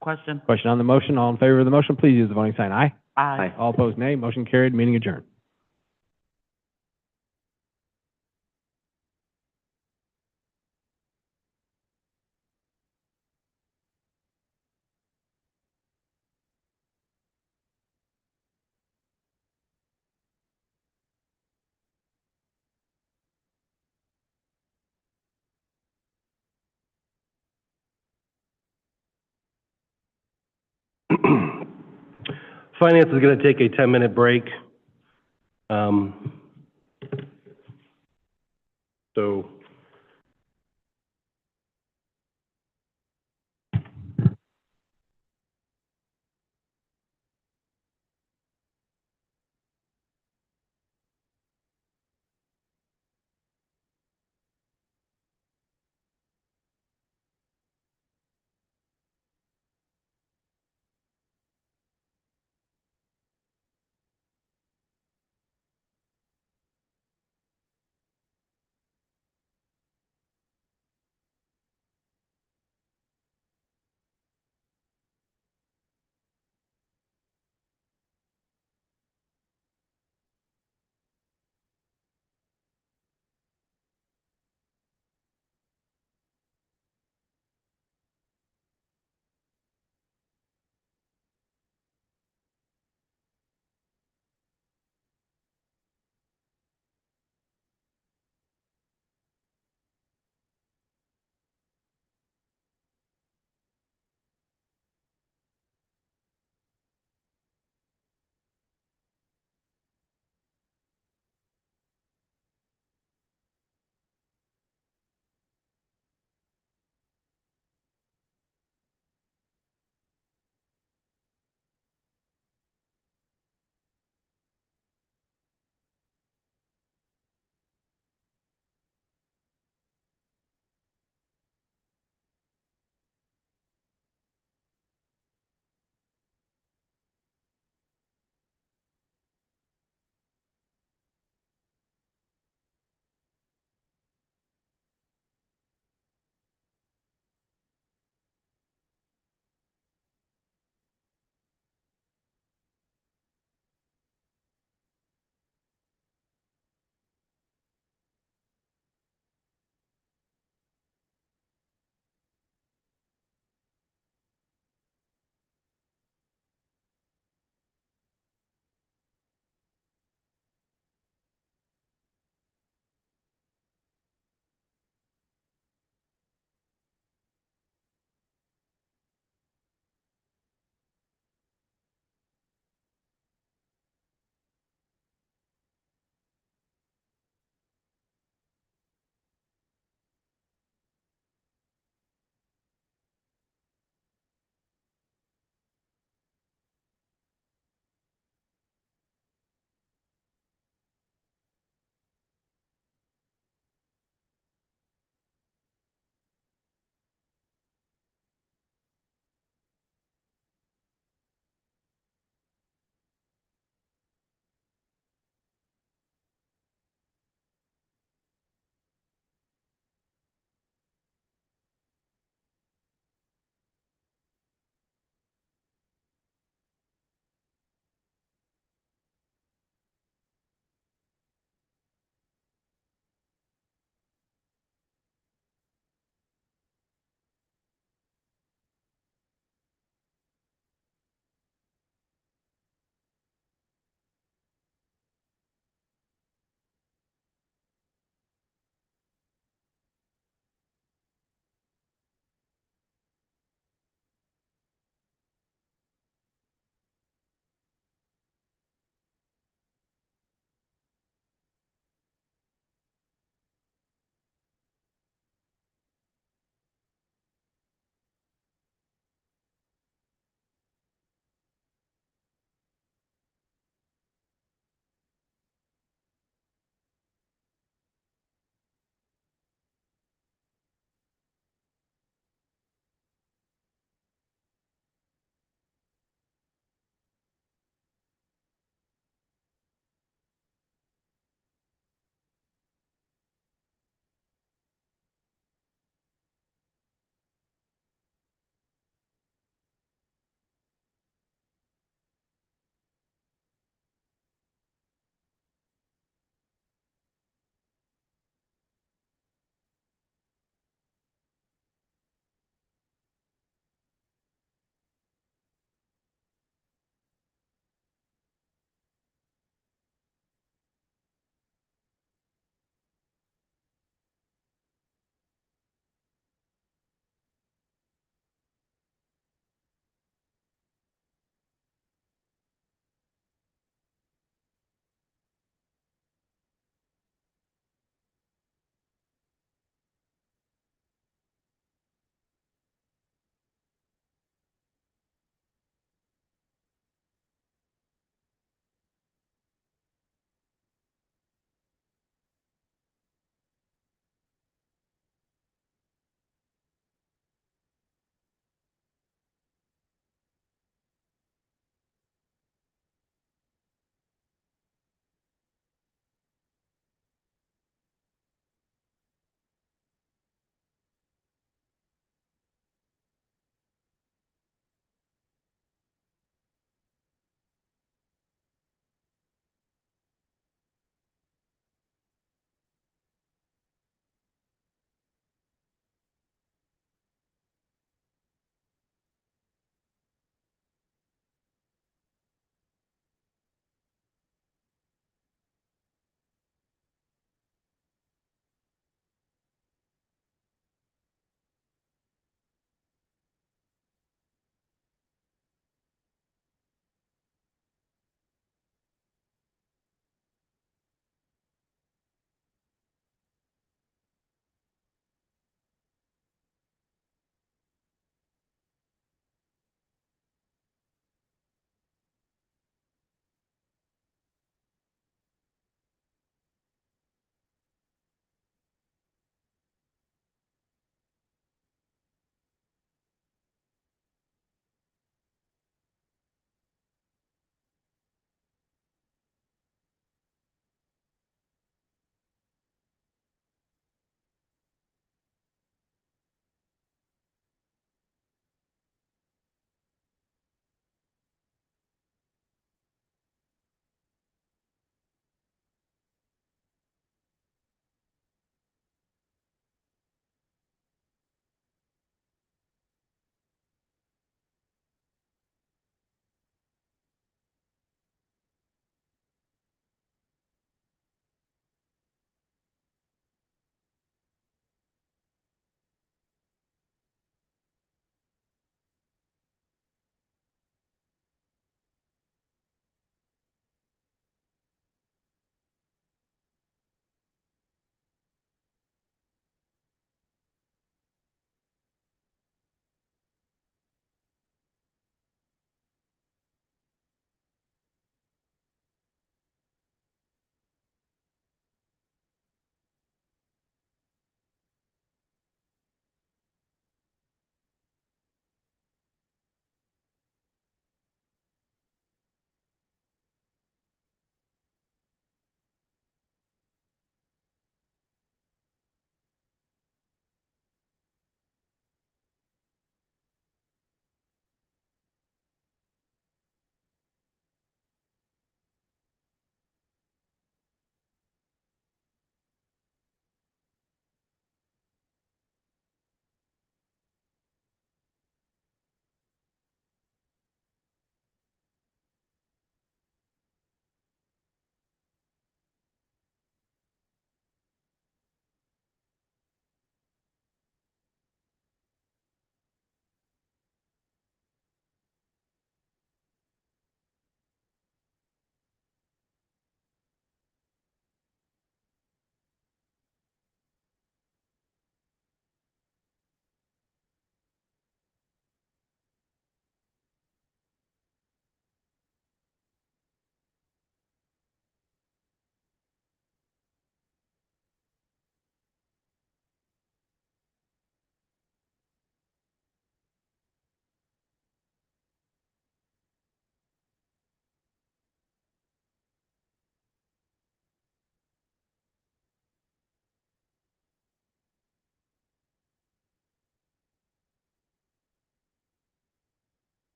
Question? Question on the motion. All in favor of the motion, please use the voting sign aye. Aye. All opposed, nay. Motion carried. Meeting adjourned. Finance is going to take a 10-minute break. So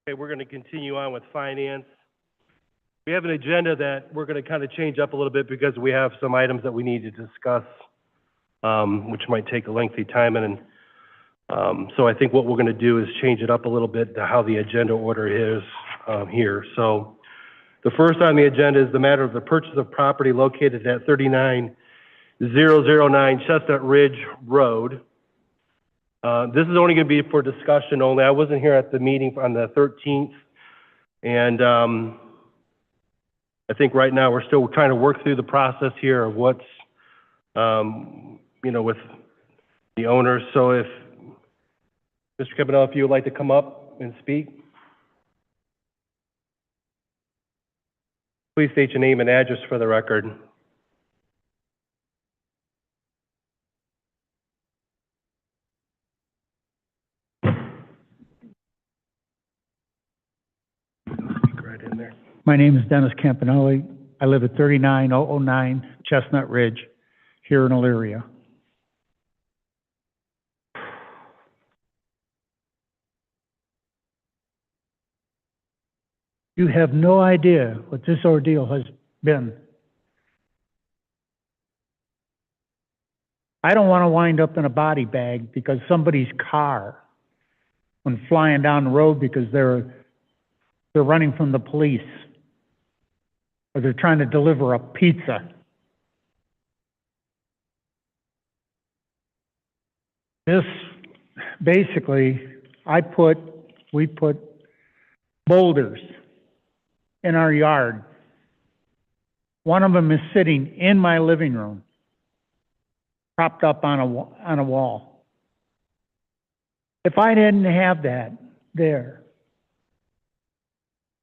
Okay, we're going to continue on with finance. We have an agenda that we're going to kind of change up a little bit because we have some items that we need to discuss, which might take a lengthy time. And so I think what we're going to do is change it up a little bit to how the agenda order is here. So the first on the agenda is the matter of the purchase of property located at 39009 Chestnut Ridge Road. This is only going to be for discussion only. I wasn't here at the meeting on the 13th, and I think right now we're still trying to work through the process here of what's, with the owners. So if, Mr. Cabanel, if you would like to come up and speak. Please state your name and address for the record. Right in there. My name is Dennis Campanelli. I live at 39009 Chestnut Ridge here in Elyria. You have no idea what this ordeal has been. I don't want to wind up in a body bag because somebody's car, when flying down the road because they're running from the police, or they're trying to deliver a pizza. This, basically, we put boulders in our yard. One of them is sitting in my living room, propped up on a wall. If I didn't have that there,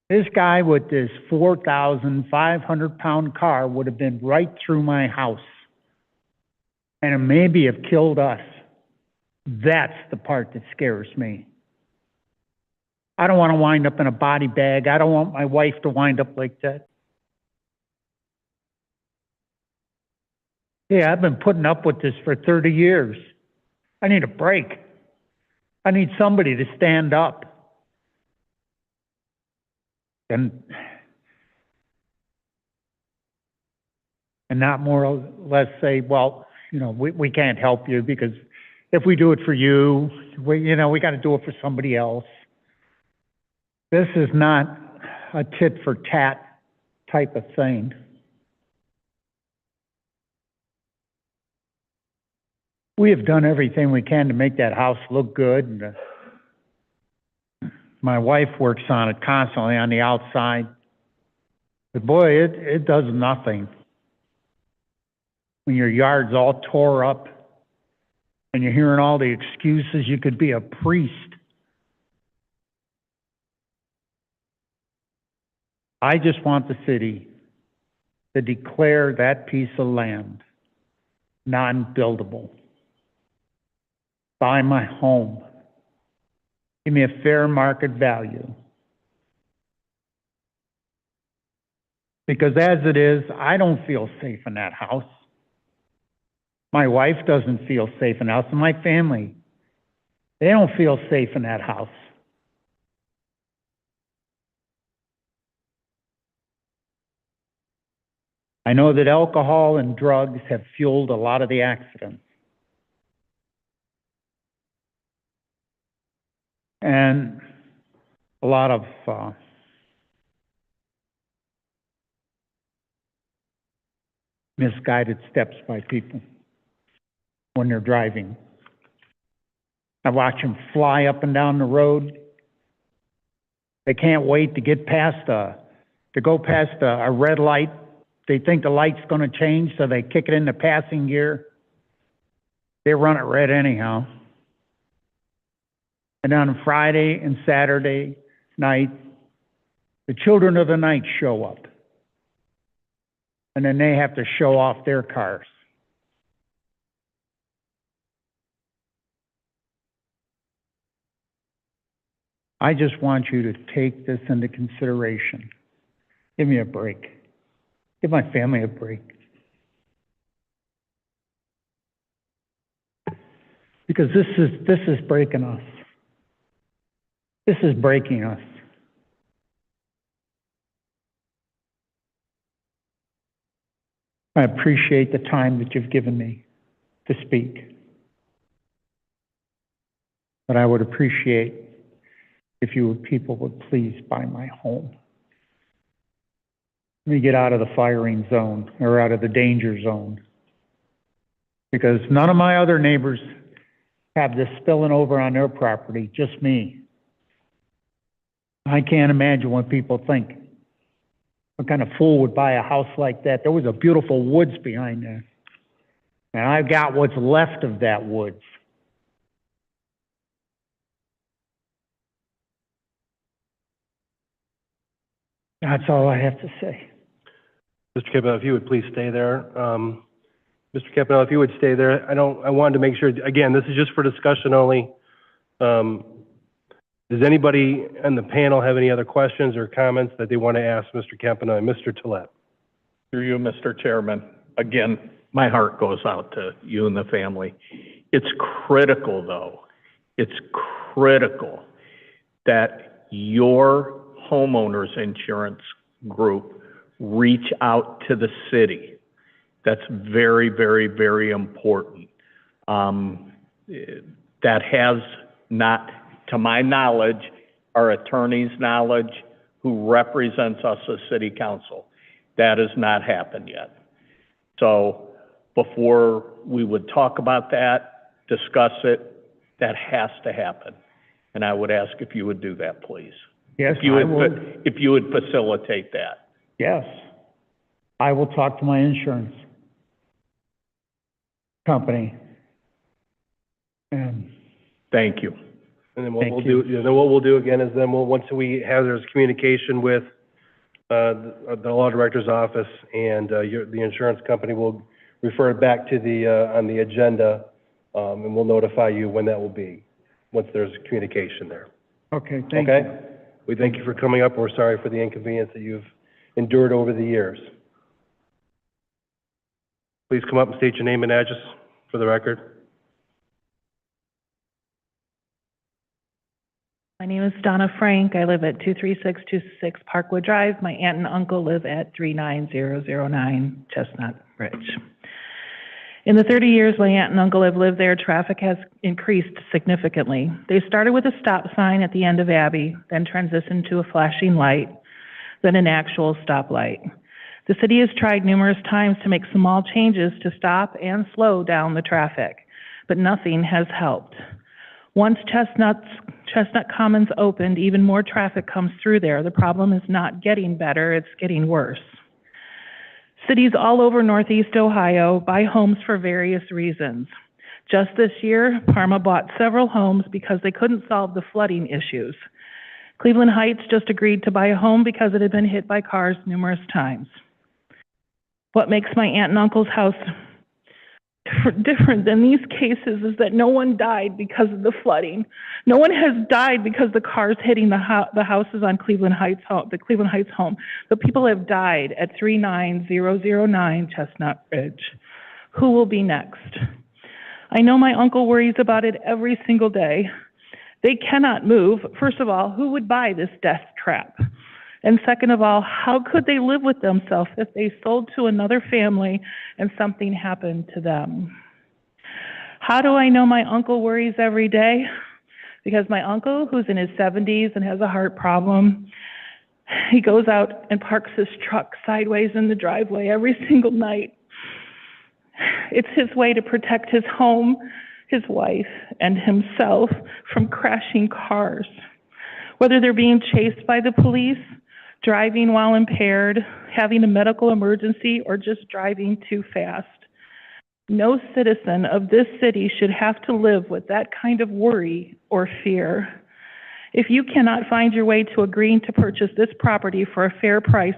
this guy with this 4,500-pound car would have been right through my house and it maybe have killed us. That's the part that scares me. I don't want to wind up in a body bag. I don't want my wife to wind up like that. Yeah, I've been putting up with this for 30 years. I need a break. I need somebody to stand up and not more or less say, well, we can't help you because if we do it for you, we got to do it for somebody else. This is not a tit for tat type of thing. We have done everything we can to make that house look good. And, my wife works on it constantly on the outside. But boy, it does nothing. When your yard's all tore up and you're hearing all the excuses, you could be a priest. I just want the city to declare that piece of land non-buildable. Buy my home. Give me a fair market value. Because as it is, I don't feel safe in that house. My wife doesn't feel safe in the house, and my family, they don't feel safe in that house. I know that alcohol and drugs have fueled a lot of the accidents. And a lot of misguided steps by people when they're driving. I watch them fly up and down the road. They can't wait to get past go past a red light. They think the light's going to change, so they kick it into passing gear. They run it red anyhow. And on Friday and Saturday night, the children of the night show up. And then they have to show off their cars. I just want you to take this into consideration. Give me a break. Give my family a break. Because this is breaking us. This is breaking us. I appreciate the time that you've given me to speak. But I would appreciate if you people would please buy my home. Let me get out of the firing zone or out of the danger zone. Because none of my other neighbors have this spilling over on their property, just me. I can't imagine what people think. What kind of fool would buy a house like that? There was a beautiful woods behind there. And I've got what's left of that woods. That's all I have to say. Mr. Campbell, if you would please stay there. Mr. Campbell, if you would stay there, I wanted to make sure, again, this is just for discussion only. Does anybody on the panel have any other questions or comments that they want to ask Mr. Campbell and Mr. Tolet? Through you, Mr. Chairman, again, my heart goes out to you and the family. It's critical, though, it's critical that your homeowners insurance group reach out to the city. That's very, very, very important. That has not, to my knowledge, our attorney's knowledge, who represents us as city council. That has not happened yet. So before we would talk about that, discuss it, that has to happen. And I would ask if you would do that, please. Yes, If you would facilitate that. Yes. I will talk to my insurance company. And thank you. And then what we'll do again is then once we have there's communication with the law director's office and the insurance company, will refer it back to on the agenda, and we'll notify you when that will be, once there's communication there. okay, thank you. We thank you for coming up. We're sorry for the inconvenience that you've endured over the years. Please come up and state your name and address for the record. My name is Donna Frank. I live at 23626 Parkwood Drive. My aunt and uncle live at 39009 Chestnut Ridge. In the 30 years my aunt and uncle have lived there, traffic has increased significantly. They started with a stop sign at the end of Abbey, then transitioned to a flashing light, then an actual stoplight. The city has tried numerous times to make small changes to stop and slow down the traffic, but nothing has helped. Once Chestnut Commons opened, even more traffic comes through there. The problem is not getting better, it's getting worse. Cities all over Northeast Ohio buy homes for various reasons. Just this year, Parma bought several homes because they couldn't solve the flooding issues. Cleveland Heights just agreed to buy a home because it had been hit by cars numerous times. What makes my aunt and uncle's house different than these cases is that no one died because of the flooding. No one has died because the cars hitting the houses on Cleveland Heights home, the Cleveland Heights home. But people have died at 39009 Chestnut Ridge. Who will be next? I know my uncle worries about it every single day. They cannot move. First of all, who would buy this death trap? And second of all, how could they live with themselves if they sold to another family and something happened to them? How do I know my uncle worries every day? Because my uncle, who's in his 70s and has a heart problem, he goes out and parks his truck sideways in the driveway every single night. It's his way to protect his home, his wife, and himself from crashing cars. Whether they're being chased by the police, driving while impaired, having a medical emergency, or just driving too fast. No citizen of this city should have to live with that kind of worry or fear. If you cannot find your way to agreeing to purchase this property for a fair price,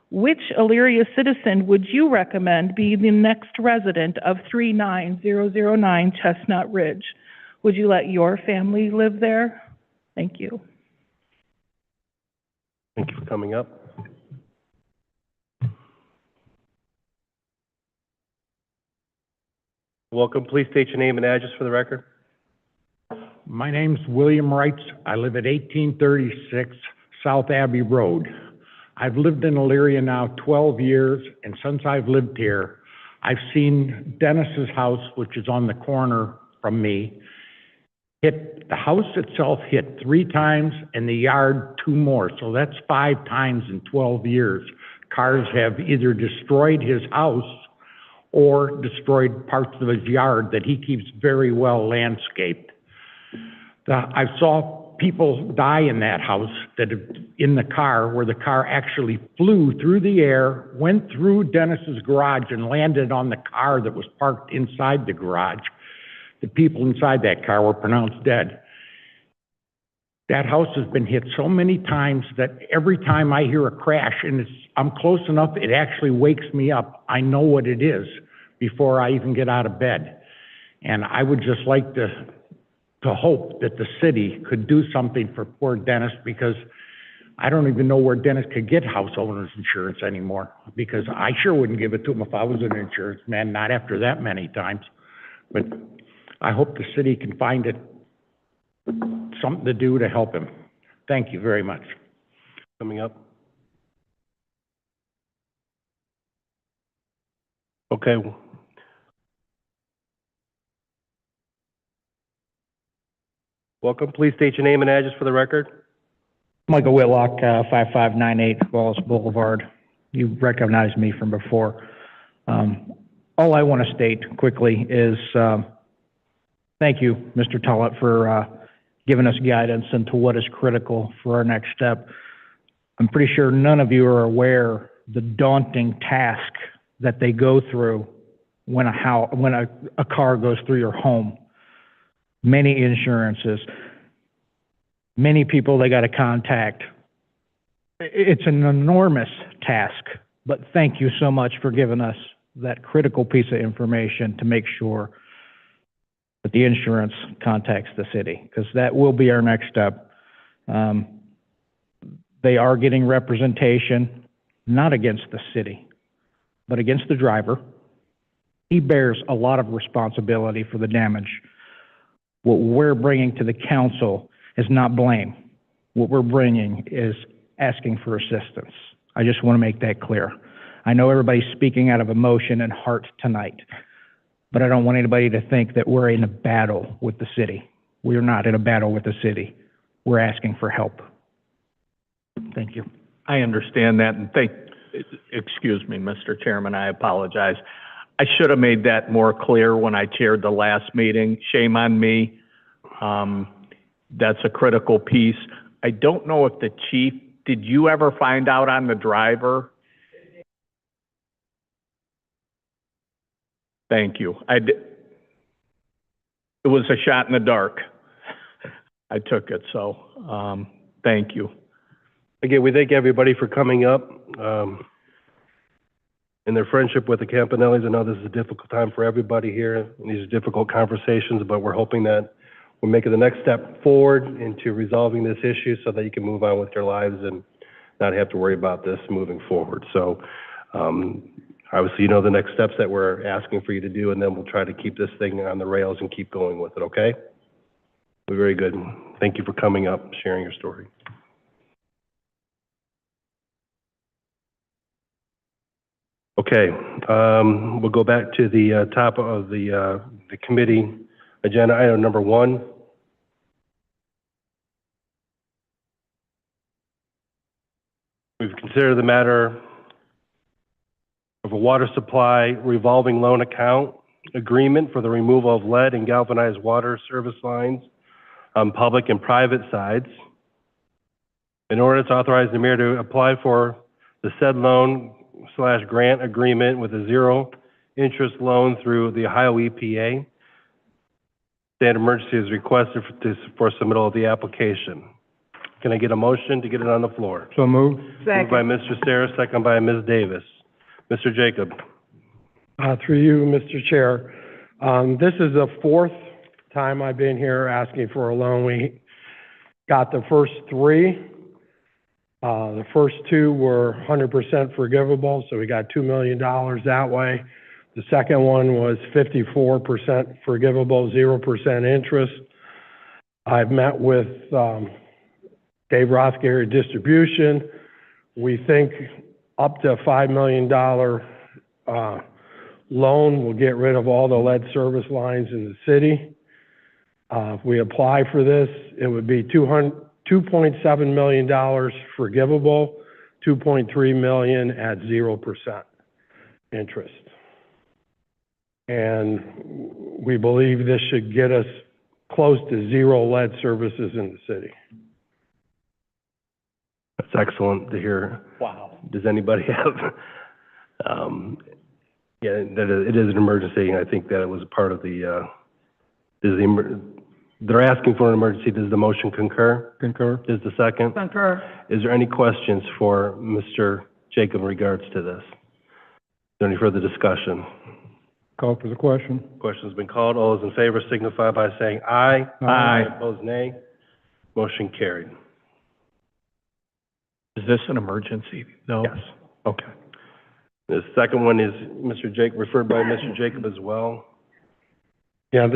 which Elyria citizen would you recommend be the next resident of 39009 Chestnut Ridge? Would you let your family live there? Thank you. Thank you for coming up. Welcome. Please state your name and address for the record. My name's William Wright. I live at 1836 South Abbey Road. I've lived in Elyria now 12 years, and since I've lived here, I've seen Dennis's house, which is on the corner from me, the house itself hit 3 times and the yard 2 more. So that's 5 times in 12 years. Cars have either destroyed his house or destroyed parts of his yard that he keeps very well landscaped. I saw people die in that house in the car, where the car actually flew through the air, went through Dennis's garage and landed on the car that was parked inside the garage. The people inside that car were pronounced dead. That house has been hit so many times that every time I hear a crash, and I'm close enough, it actually wakes me up. I know what it is before I even get out of bed. And I would just like to hope that the city could do something for poor Dennis, because I don't even know where Dennis could get house owner's insurance anymore, because I sure wouldn't give it to him if I was an insurance man, not after that many times. But I hope the city can find it something to do to help him. Thank you very much. Coming up. Okay. Welcome. Please state your name and address for the record. Michael Whitlock, 5598 Wallace Boulevard. You recognize me from before. All I want to state quickly is thank you, Mr. Tullett, for giving us guidance into what is critical for our next step. I'm pretty sure none of you are aware the daunting task that they go through when a car goes through your home. Many insurances, many people they got to contact. It's an enormous task, but thank you so much for giving us that critical piece of information to make sure that the insurance contacts the city, because that will be our next step. They are getting representation, not against the city, but against the driver. He bears a lot of responsibility for the damage. What we're bringing to the council is not blame. What we're bringing is asking for assistance. I just want to make that clear. I know everybody's speaking out of emotion and heart tonight, but I don't want anybody to think that we're in a battle with the city. We're not in a battle with the city. We're asking for help. Thank you. I understand that, and excuse me, Mr. Chairman, I apologize. I should have made that more clear when I chaired the last meeting. Shame on me. That's a critical piece. I don't know if the chief, did you ever find out on the driver? Thank you. It was a shot in the dark. I took it, so thank you. Again, we thank everybody for coming up. In their friendship with the Campanellis, I know this is a difficult time for everybody here, and these are difficult conversations, but we're hoping that we're making the next step forward into resolving this issue so that you can move on with your lives and not have to worry about this moving forward. So obviously, you know the next steps that we're asking for you to do, and then we'll try to keep this thing on the rails and keep going with it, okay? Very good. Thank you for coming up, sharing your story. Okay, we'll go back to the top of the committee agenda, item number 1. We've considered the matter of a water supply revolving loan account agreement for the removal of lead and galvanized water service lines on public and private sides. In order to authorize the mayor to apply for the said loan/grant agreement with a zero-interest loan through the Ohio EPA. State of emergency is requested for submittal of the application. Can I get a motion to get it on the floor? So moved. Moved by Mr. Sarah, second by Ms. Davis. Mr. Jacob. Through you, Mr. Chair. This is the 4th time I've been here asking for a loan. We got the first 3. The first 2 were 100% forgivable, so we got $2 million that way. The second one was 54% forgivable, 0% interest. I've met with Dave Rothgary Distribution. We think up to $5 million loan will get rid of all the lead service lines in the city. If we apply for this, it would be $2.7 million forgivable, $2.3 million at 0% interest. And we believe this should get us close to zero lead services in the city. That's excellent to hear. Wow. Does anybody have, yeah, it is an emergency. I think that it was a part of the, they're asking for an emergency. Does the motion concur? Concur. Is the second? Concur. Is there any questions for Mr. Jacob in regards to this? Is there any further discussion? Call for the question. Question's been called. All those in favor signify by saying aye. Aye. Opposed, nay. Motion carried. Is this an emergency? No? Yes. Okay. The second one is referred by Mr. Jacob as well. Yeah,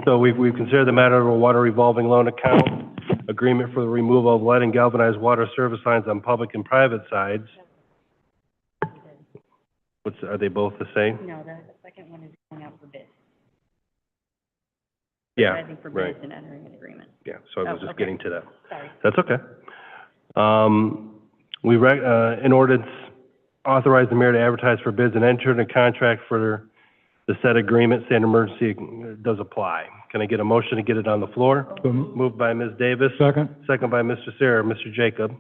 So we've considered the matter of a water revolving loan account, agreement for the removal of lead and galvanized water service lines on public and private sides. Are they both the same? No, the second one is going out for bid. Yeah, Advertising for right. bids and entering an agreement. Yeah, so I was just okay. getting to that. Sorry. That's okay. An ordinance authorize the mayor to advertise for bids and enter into contract for the said agreement, saying emergency does apply. Can I get a motion to get it on the floor? Moved by Ms. Davis. Second. Second by Mr. Sarah. Mr. Jacob.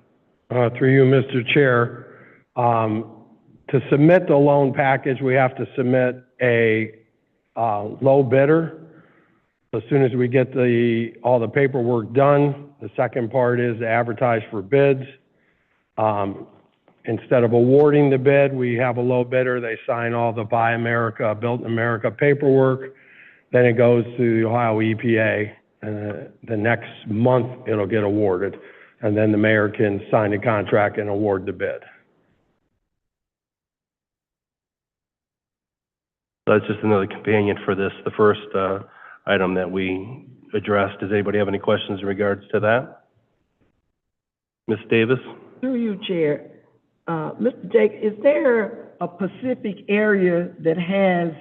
Through you, Mr. Chair, to submit the loan package, we have to submit a low bidder. As soon as we get all the paperwork done, the second part is to advertise for bids. Instead of awarding the bid, we have a low bidder. They sign all the Buy America, Built in America paperwork. Then it goes to the Ohio EPA. The next month, it'll get awarded. And then the mayor can sign the contract and award the bid. That's just another companion for this, the first item that we addressed. Does anybody have any questions in regards to that? Ms. Davis? Through you, Chair. Mr. Jake, is there a Pacific area that has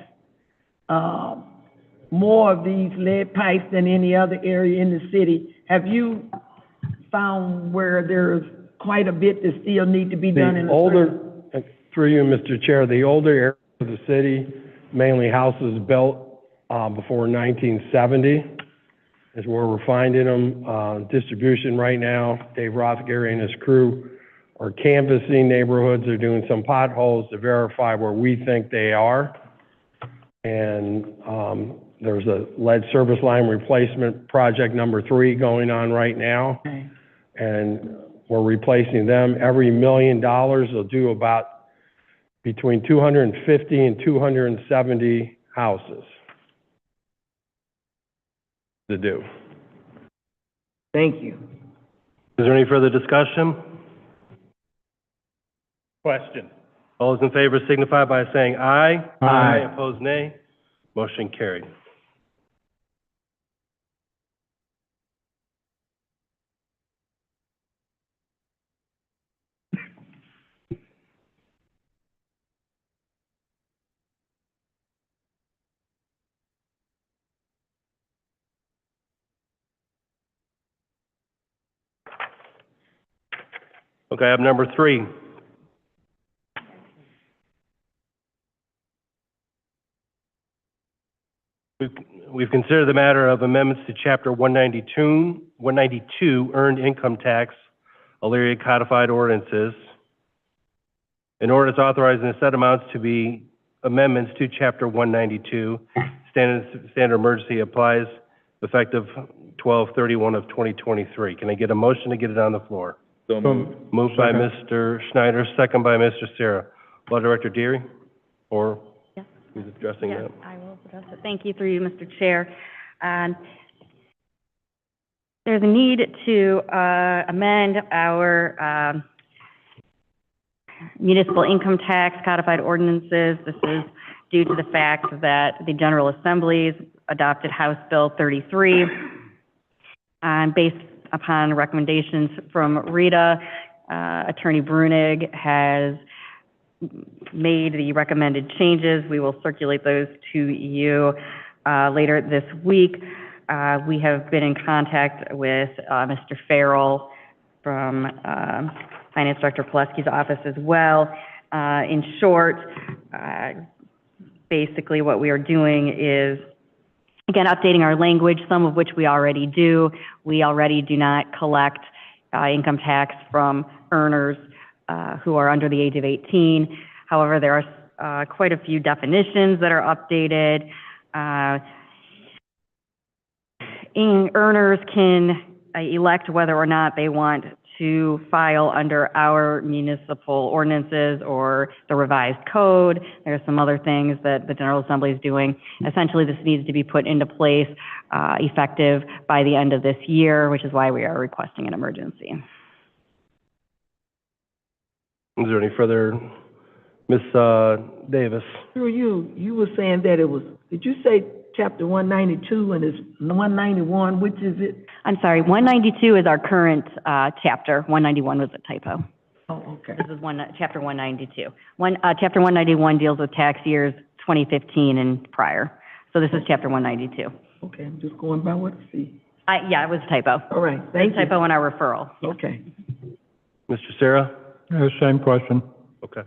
more of these lead pipes than any other area in the city? Have you found where there's quite a bit that still need to be done in the through you, Mr. Chair, the older areas of the city, mainly houses built before 1970, is where we're finding them. Distribution right now, Dave Rothgary and his crew are canvassing neighborhoods. They're doing some potholes to verify where we think they are. And there's a lead service line replacement project number 3 going on right now. Okay. And we're replacing them. Every $1 million will do about between 250 and 270 houses to do. Thank you. Is there any further discussion? Question. All those in favor signify by saying aye. Aye. Opposed, nay. Motion carried. Okay, item number 3. We've considered the matter of amendments to Chapter 192, Earned Income Tax, Elyria Codified Ordinances. An ordinance authorizing the said amounts to be amendments to Chapter 192. Standard emergency applies effective 12/31 of 2023. Can I get a motion to get it on the floor? So moved. Moved by Mr. Schneider, second by Mr. Sarah. Law Director Deary, or Yes. who's addressing Yes, that? I will address it. Thank you through you, Mr. Chair. There's a need to amend our municipal income tax codified ordinances. This is due to the fact that the General Assembly's adopted House Bill 33, based upon recommendations from Rita. Attorney Brunig has made the recommended changes. We will circulate those to you later this week. We have been in contact with Mr. Farrell from Finance Director Pileski's office as well. In short, basically what we are doing is, again, updating our language, some of which we already do. We already do not collect income tax from earners who are under the age of 18. However, there are quite a few definitions that are updated. Earners can elect whether or not they want to file under our municipal ordinances or the revised code. There are some other things that the General Assembly is doing. Essentially, this needs to be put into place effective by the end of this year, which is why we are requesting an emergency. Is there any further, Ms. Davis? Through you were saying that it was, did you say chapter 192 and it's 191, which is it? I'm sorry, 192 is our current chapter. 191 was a typo. Oh, okay. This is chapter 192. Chapter 191 deals with tax years 2015 and prior. So this is chapter 192. Okay, I'm just going by what I see. Yeah, it was a typo. All right, thank you. Typo in our referral. Okay. Mr. Sarah? Same question. Okay.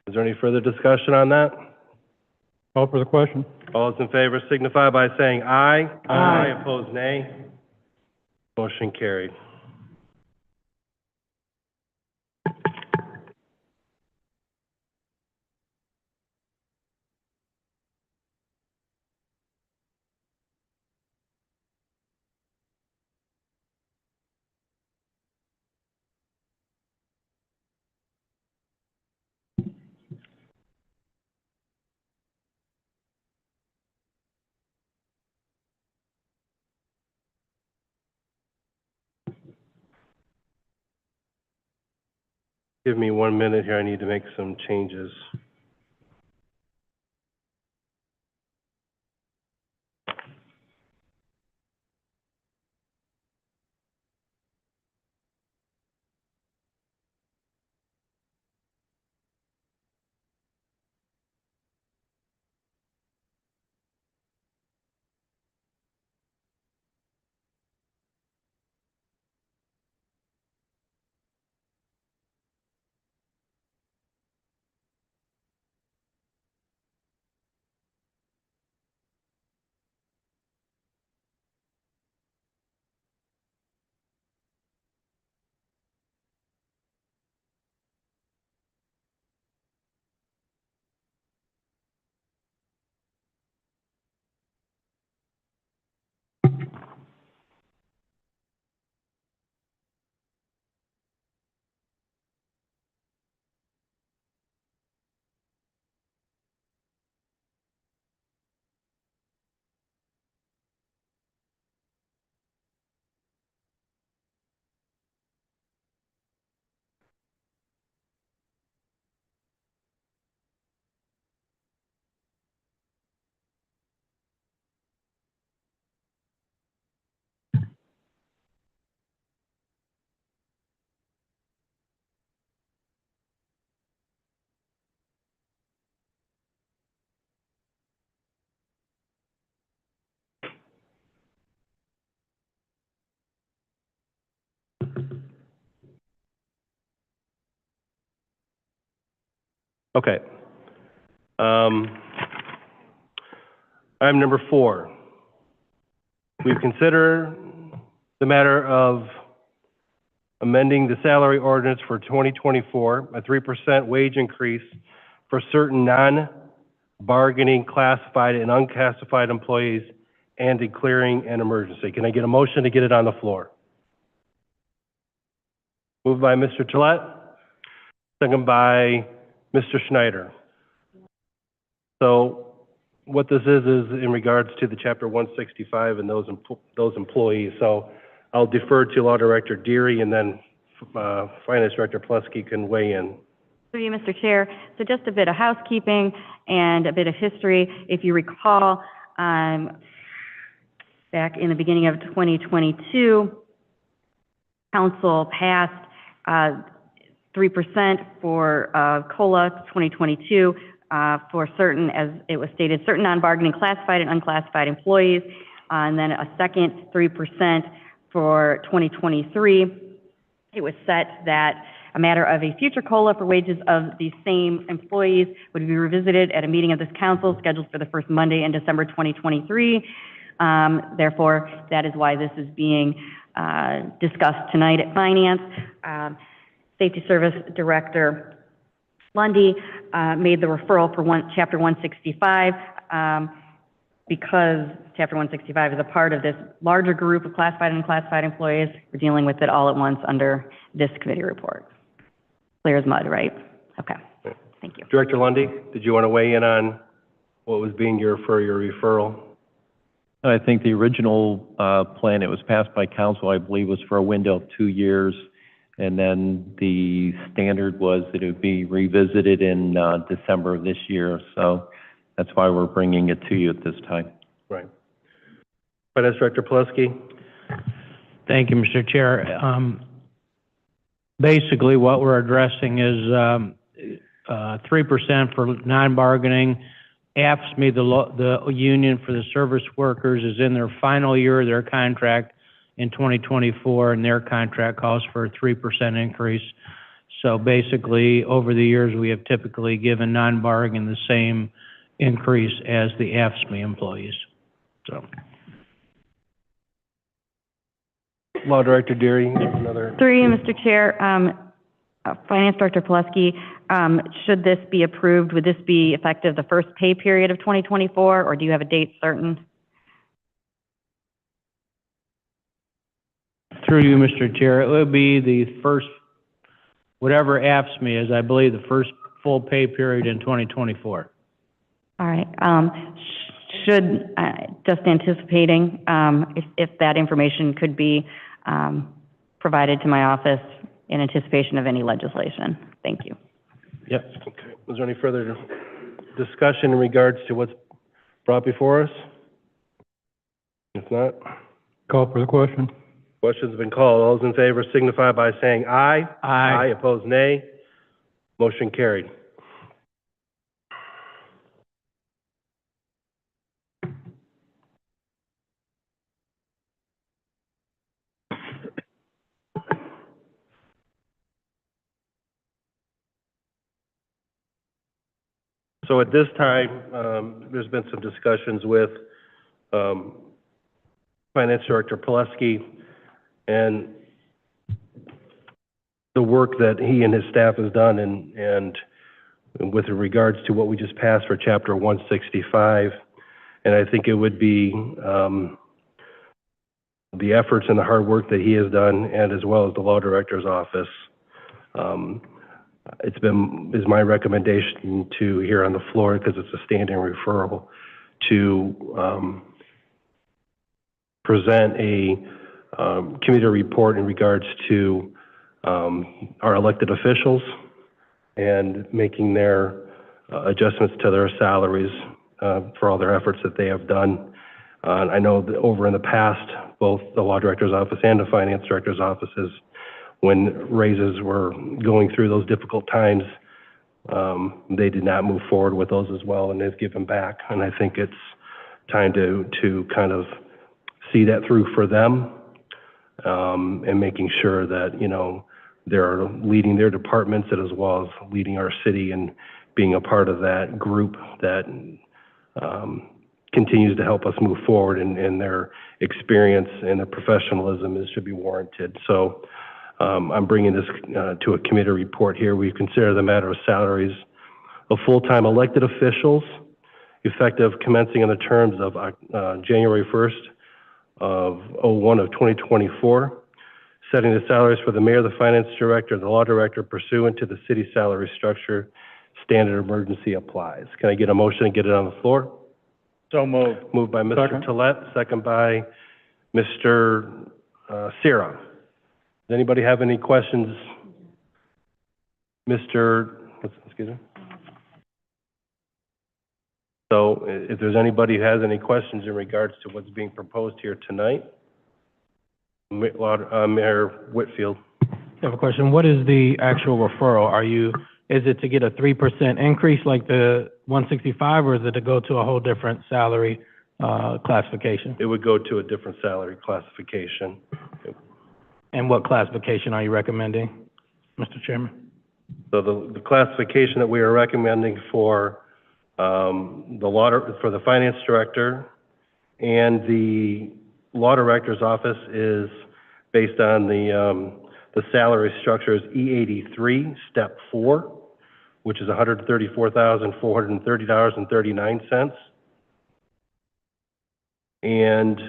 Is there any further discussion on that? Call for the question. All those in favor signify by saying aye. Aye. Opposed, nay. Motion carried. Give me 1 minute here. I need to make some changes. Okay. Item number 4. We've considered the matter of amending the salary ordinance for 2024, a 3% wage increase for certain non-bargaining classified and unclassified employees and declaring an emergency. Can I get a motion to get it on the floor? Moved by Mr. Gillette, second by Mr. Schneider. So what this is in regards to the Chapter 165 and those employees. So I'll defer to Law Director Deary, and then Finance Director Pileski can weigh in. Through you, Mr. Chair. So just a bit of housekeeping and a bit of history. If you recall, back in the beginning of 2022, Council passed 3% for COLA 2022 for certain, as it was stated, certain non-bargaining classified and unclassified employees, and then a second 3% for 2023. It was set that a matter of a future COLA for wages of the same employees would be revisited at a meeting of this council scheduled for the first Monday in December 2023. Therefore, that is why this is being discussed tonight at Finance. Safety Service Director Lundy made the referral for Chapter 165 because Chapter 165 is a part of this larger group of classified and unclassified employees. We're dealing with it all at once under this committee report. Clear as mud, right? Okay, thank you. Director Lundy, did you want to weigh in on what was being for your referral? I think the original plan that was passed by council, I believe, was for a window of 2 years. And then the standard was that it would be revisited in December of this year. So that's why we're bringing it to you at this time. Right. Finance Director Pileski. Thank you, Mr. Chair. Basically, what we're addressing is 3% for non-bargaining. AFSCME, the union for the service workers, is in their final year of their contract in 2024, and their contract calls for a 3% increase. So basically, over the years, we have typically given non-bargaining the same increase as the AFSCME employees. So. Law Director Deary, another. Through you, Mr. Chair, Finance Director Pileski, should this be approved, would this be effective the first pay period of 2024, or do you have a date certain? Through you, Mr. Chair, it would be the first, whatever AFSCME is, I believe, the first full pay period in 2024. All right. Should, just anticipating, if that information could be provided to my office in anticipation of any legislation. Thank you. Yep. Okay. Is there any further discussion in regards to what's brought before us? If not, Call for the question. questions have been called. All those in favor signify by saying aye. Aye. Opposed, nay. Motion carried. So at this time, there's been some discussions with Finance Director Pileski and the work that he and his staff has done, and with regards to what we just passed for Chapter 165. And I think it would be the efforts and the hard work that he has done, and as well as the Law Director's office. Is my recommendation to here on the floor, because it's a standing referral, to present a committee report in regards to our elected officials and making their adjustments to their salaries for all their efforts that they have done. I know that over in the past, both the Law Director's office and the Finance Director's offices, when raises were going through those difficult times, they did not move forward with those as well, and they've given back. And I think it's time to kind of see that through for them, and making sure that, you know, they're leading their departments as well as leading our city and being a part of that group that continues to help us move forward, and their experience and their professionalism should be warranted. So I'm bringing this to a committee report here. We consider the matter of salaries of full-time elected officials effective commencing on the terms of January 1st of 2024, setting the salaries for the mayor, the finance director, and the law director pursuant to the city salary structure. Standard emergency applies. Can I get a motion and get it on the floor? So moved. Moved by Mr. Second. Tolet, second by Mr. Sierra. Does anybody have any questions? Excuse me? So if there's anybody who has any questions in regards to what's being proposed here tonight, Mayor Whitfield. I have a question. What is the actual referral? Is it to get a 3% increase like the 165, or is it to go to a whole different salary, classification? It would go to a different salary classification. And what classification are you recommending, Mr. Chairman? So the classification that we are recommending for for the finance director and the law director's office is based on the salary structure is E83, step 4, which is $134,430.39. And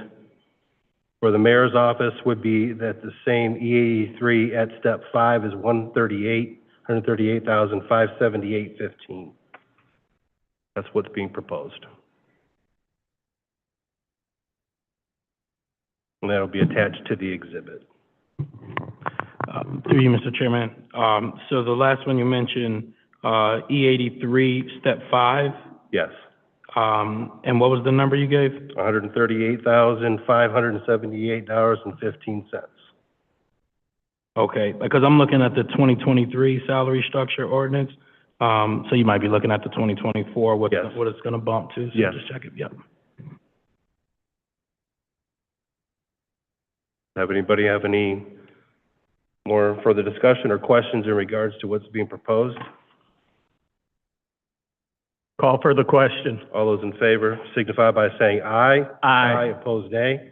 for the mayor's office would be that the same E83 at step 5 is $138,578.15. That's what's being proposed. And that'll be attached to the exhibit. Through you, Mr. Chairman. So the last one you mentioned, E83, step 5, Yes, and what was the number you gave? $138,578.15. Okay, because I'm looking at the 2023 salary structure ordinance, so you might be looking at the 2024, what Yes. what it's gonna bump to, so Yes. just check it, yep. Anybody have any more further discussion or questions in regards to what's being proposed? Call for the question. All those in favor signify by saying aye. Aye. Opposed, nay.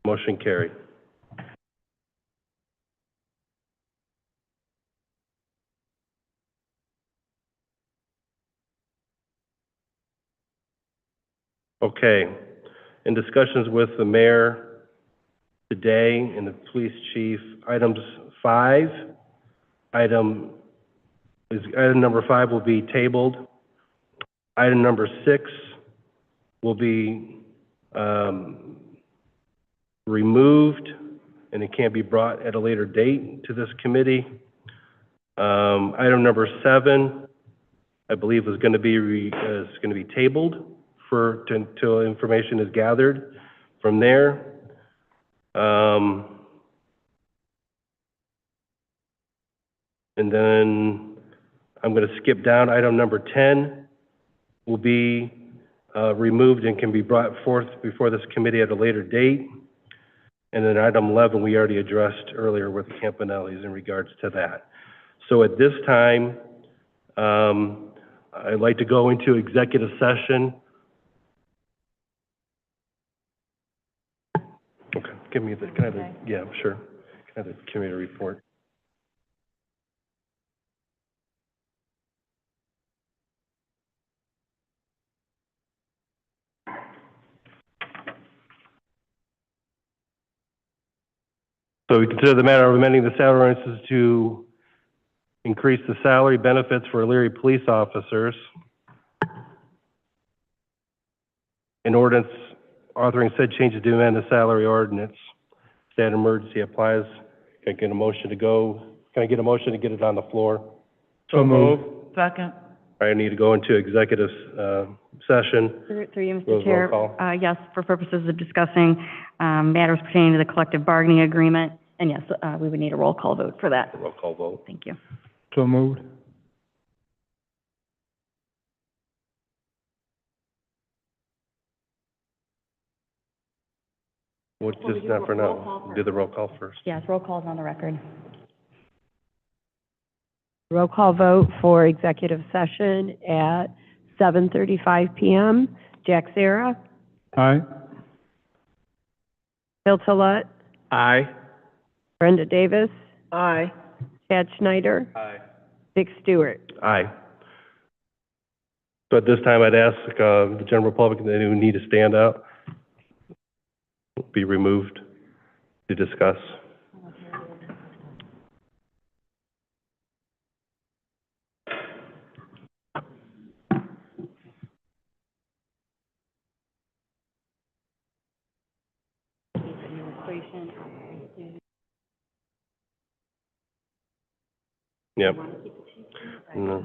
Motion carried. Okay. In discussions with the mayor today and the police chief, item number 5 will be tabled. Item number 6 will be removed, and it can't be brought at a later date to this committee. Item number 7, I believe, is going to be tabled till information is gathered from there. And then I'm going to skip down. Item number 10 will be removed and can be brought forth before this committee at a later date. And then item 11, we already addressed earlier with the Campanellis in regards to that. So at this time, I'd like to go into executive session. Okay, give me the, can I have the, yeah, sure. Can I have the committee report? So we consider the matter of amending the salary ordinances to increase the salary benefits for Elyria police officers. An ordinance authoring said changes to amend the salary ordinance. State of emergency applies. Can I get a motion to get it on the floor? So moved. Second. I need to go into executive session. Through you, Roll Mr. Chair. call. Yes, for purposes of discussing matters pertaining to the collective bargaining agreement. And yes, we would need a roll call vote for that. Roll call vote. Thank you. So moved. Well, just not for now. Do the roll call first. Yes, roll call is on the record. Roll call vote for executive session at 7:35 PM. Jack Sarah, Aye. Bill Tolet, Aye. Brenda Davis, Aye. Chad Schneider, Aye. Dick Stewart. Aye. So at this time, I'd ask the general public that who need to stand up be removed to discuss. Yep. No.